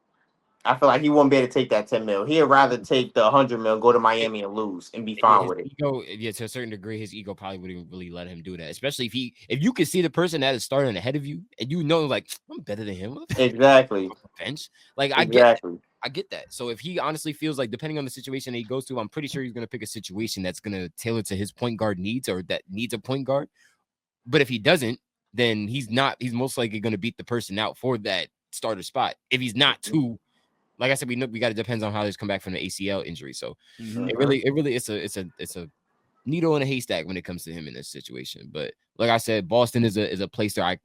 I feel like he wouldn't be able to take that 10 mil. He'd rather take the 100 mil, go to Miami and lose and be fine with it.
Ego, to a certain degrry, his ego probably wouldn't really let him do that. Especially if you could see the person that is starting ahead of you and you know, like, I'm better than him.
Exactly.
Bench. Like, I get that. So if he honestly feels like, depending on the situation that he goes to, I'm pretty sure he's going to pick a situation that's going to tailor to his point guard needs or that needs a point guard. But if he doesn't, then he's most likely going to beat the person out for that starter spot. If he's not too, like I said, we got to depends on how he's come back from the ACL injury. So it really it's a needle in a haystack when it comes to him in this situation. But like I said, Boston is a place that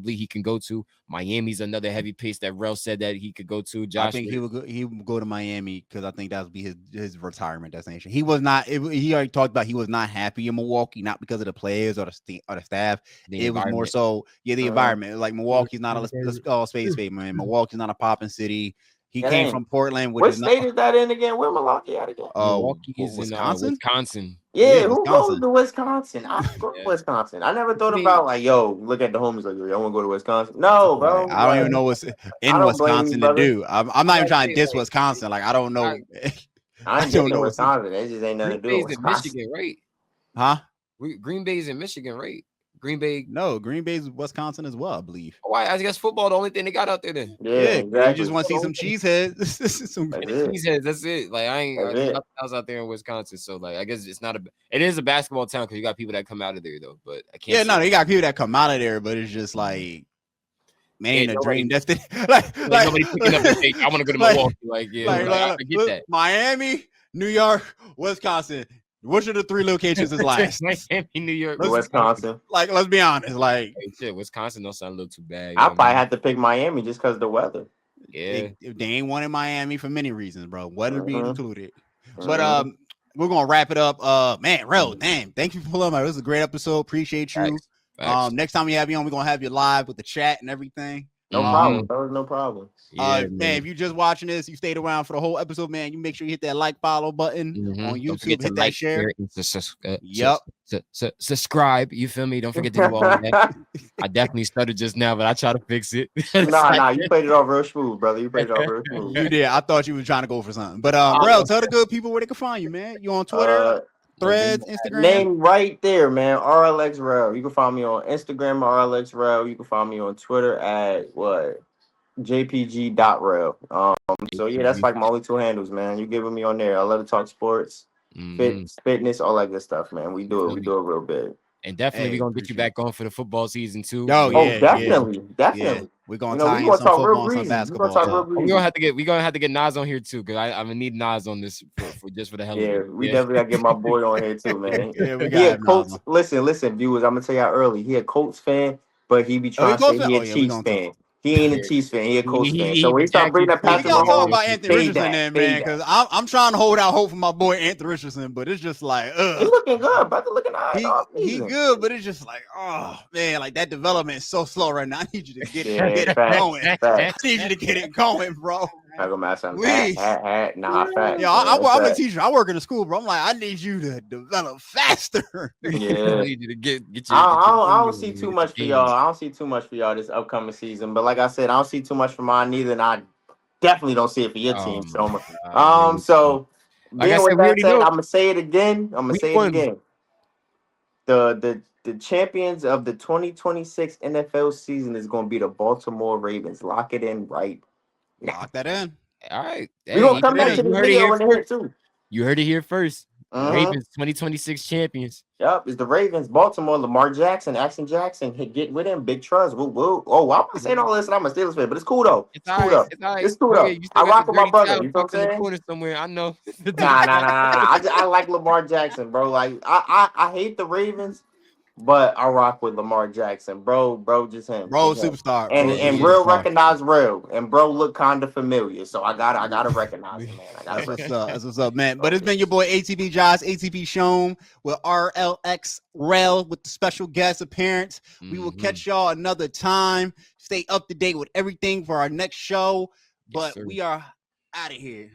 he can go to. Miami's another heavy place that Rell said that he could go to. Josh,
I think he would go to Miami because I think that would be his retirement destination. He was not. He already talked about he was not happy in Milwaukee, not because of the players or the staff. It was more so the environment. Like Milwaukee's not a space man. Milwaukee's not a popping city. He came from Portland.
What state is that in again? Where Milwaukee at again?
Milwaukee is
Wisconsin.
Wisconsin.
Yeah, who goes to Wisconsin? I go to Wisconsin. I never thought about like, look at the homies like, I want to go to Wisconsin. No, bro.
I don't even know what's in Wisconsin to do. I'm not even trying to diss Wisconsin. Like, I don't know.
I don't know Wisconsin. It just ain't nothing to do with
Wisconsin. Michigan, right?
Huh?
Green Bay's in Michigan, right? Green Bay.
No, Green Bay's Wisconsin as well, I believe.
Why? I guess football the only thing they got out there then.
Yeah, exactly.
You just want to see some cheeseheads.
Cheeseheads, that's it. Like I was out there in Wisconsin, so like I guess it is a basketball town because you got people that come out of there though. But I can't.
Yeah, no, you got people that come out of there, but it's just like, man, a dream destination. like
nobody picking up and say, I want to go to Milwaukee. Like, I get that.
Miami, New York, Wisconsin. Which of the three locations is last?
Miami, New York,
Wisconsin.
Like, let's be honest. Like,
Wisconsin don't sound a little too bad.
I probably had to pick Miami just because of the weather.
Yeah,
they ain't one in Miami for many reasons, bro. Weather being included. But we're gonna wrap it up. Man, Rell, damn, thank you for pulling up. This was a great episode. Appreciate you.
Facts.
Next time we have you on, we're gonna have you live with the chat and everything.
No problem. That was no problem.
Man, if you're just watching this, you stayed around for the whole episode, man. You make sure you hit that like, follow button on YouTube. Hit that share.
Subscribe. You feel me? Don't forget to do all that. I definitely stuttered just now, but I try to fix it.
Nah, you played it off real smooth, brother. You played it off real smooth.
You did. I thought you were trying to go for something. But Rell, tell the good people where they can find you, man. You on Twitter? Threads, Instagram.
Name right there, man. Rlx Rell. You can find me on Instagram, Rlx Rell. You can find me on Twitter at what? JPG.Rell. So yeah, that's like my only two handles, man. You get with me on there. I love to talk sports, fitness, all that good stuff, man. We do it. We do it real big.
And definitely
Hey,
we're gonna get you back on for the football season too.
Oh,
Oh,
yeah,
definitely,
yeah.
definitely.
We're gonna
You know,
tie
we
in
gonna
some
talk
football
real
and some
breezy. We gonna
basketball
talk real
talk.
breezy.
We're gonna have to get Nas on here too, because I'm gonna need Nas on this for just for the hell of
Yeah,
it.
we definitely gotta get my boy on here too, man.
Yeah, we
He
got
a
him,
Colts.
Nas.
Listen, viewers. I'm gonna tell y'all early. He a Colts fan, but he be
Oh, you
trying to say
Colts fan?
he
Oh
a
yeah, we
Chiefs
gonna talk.
fan. He ain't a Chiefs fan. He a Colts fan. So
He
when he start bringing up
What
Patrick
y'all talking
Mahomes,
about Anthony
fade
Richardson
that,
then,
fade
man?
that.
Because I'm trying to hold out hope for my boy Anthony Richardson, but it's just like,
He looking good, brother. Looking all right all
he
season.
good, but it's just like, oh man, like that development is so slow right now. I need you to get
Yeah,
it going.
facts.
I need you to get it going, bro.
Not gonna mess up.
Please.
Nah, facts.
Yeah, I'm a teacher. I work in a school, bro. I'm like, I need you to develop faster.
Yeah.
I need you to get
I don't see too much for y'all. I don't see too much for y'all this upcoming season. But like I said, I don't see too much for mine neither, and I definitely don't see it for your team, Shoma. So
like I
being
said,
with
we
that
already
said,
know.
I'm gonna say it again.
Week one.
The champions of the 2026 NFL season is gonna be the Baltimore Ravens. Lock it in right now.
Lock that in.
All right.
We're gonna come back to
You
this
heard it
video
here
in a minute
first.
too.
You heard it here first.
Mhm.
Ravens 2026 champions.
Yep, it's the Ravens, Baltimore, Lamar Jackson, Jackson. Get with him, big trust. Woo. Oh, I'm not saying all this, and I'm a Steelers fan, but it's cool though.
It's all right. It's all right.
It's cool
Bro,
though.
you still
I
got
rock
the
with my
dirty
brother.
towel
You know what
tucked in
I'm
the
saying?
corner somewhere. I know.
Nah. I like Lamar Jackson, bro. Like I hate the Ravens, but I rock with Lamar Jackson, bro. Bro, just him.
Bro,
Just him.
superstar.
And
Bro,
and
Yeah.
real
superstar.
recognize real, and bro look kind of familiar, so I gotta recognize him, man.
That's what's up. That's what's up, man. But it's been your boy ATB Josh, ATB SHOM with Rlx Rell with the special guest appearance. We will catch y'all another time. Stay up to date with everything for our next show. But we are out of here.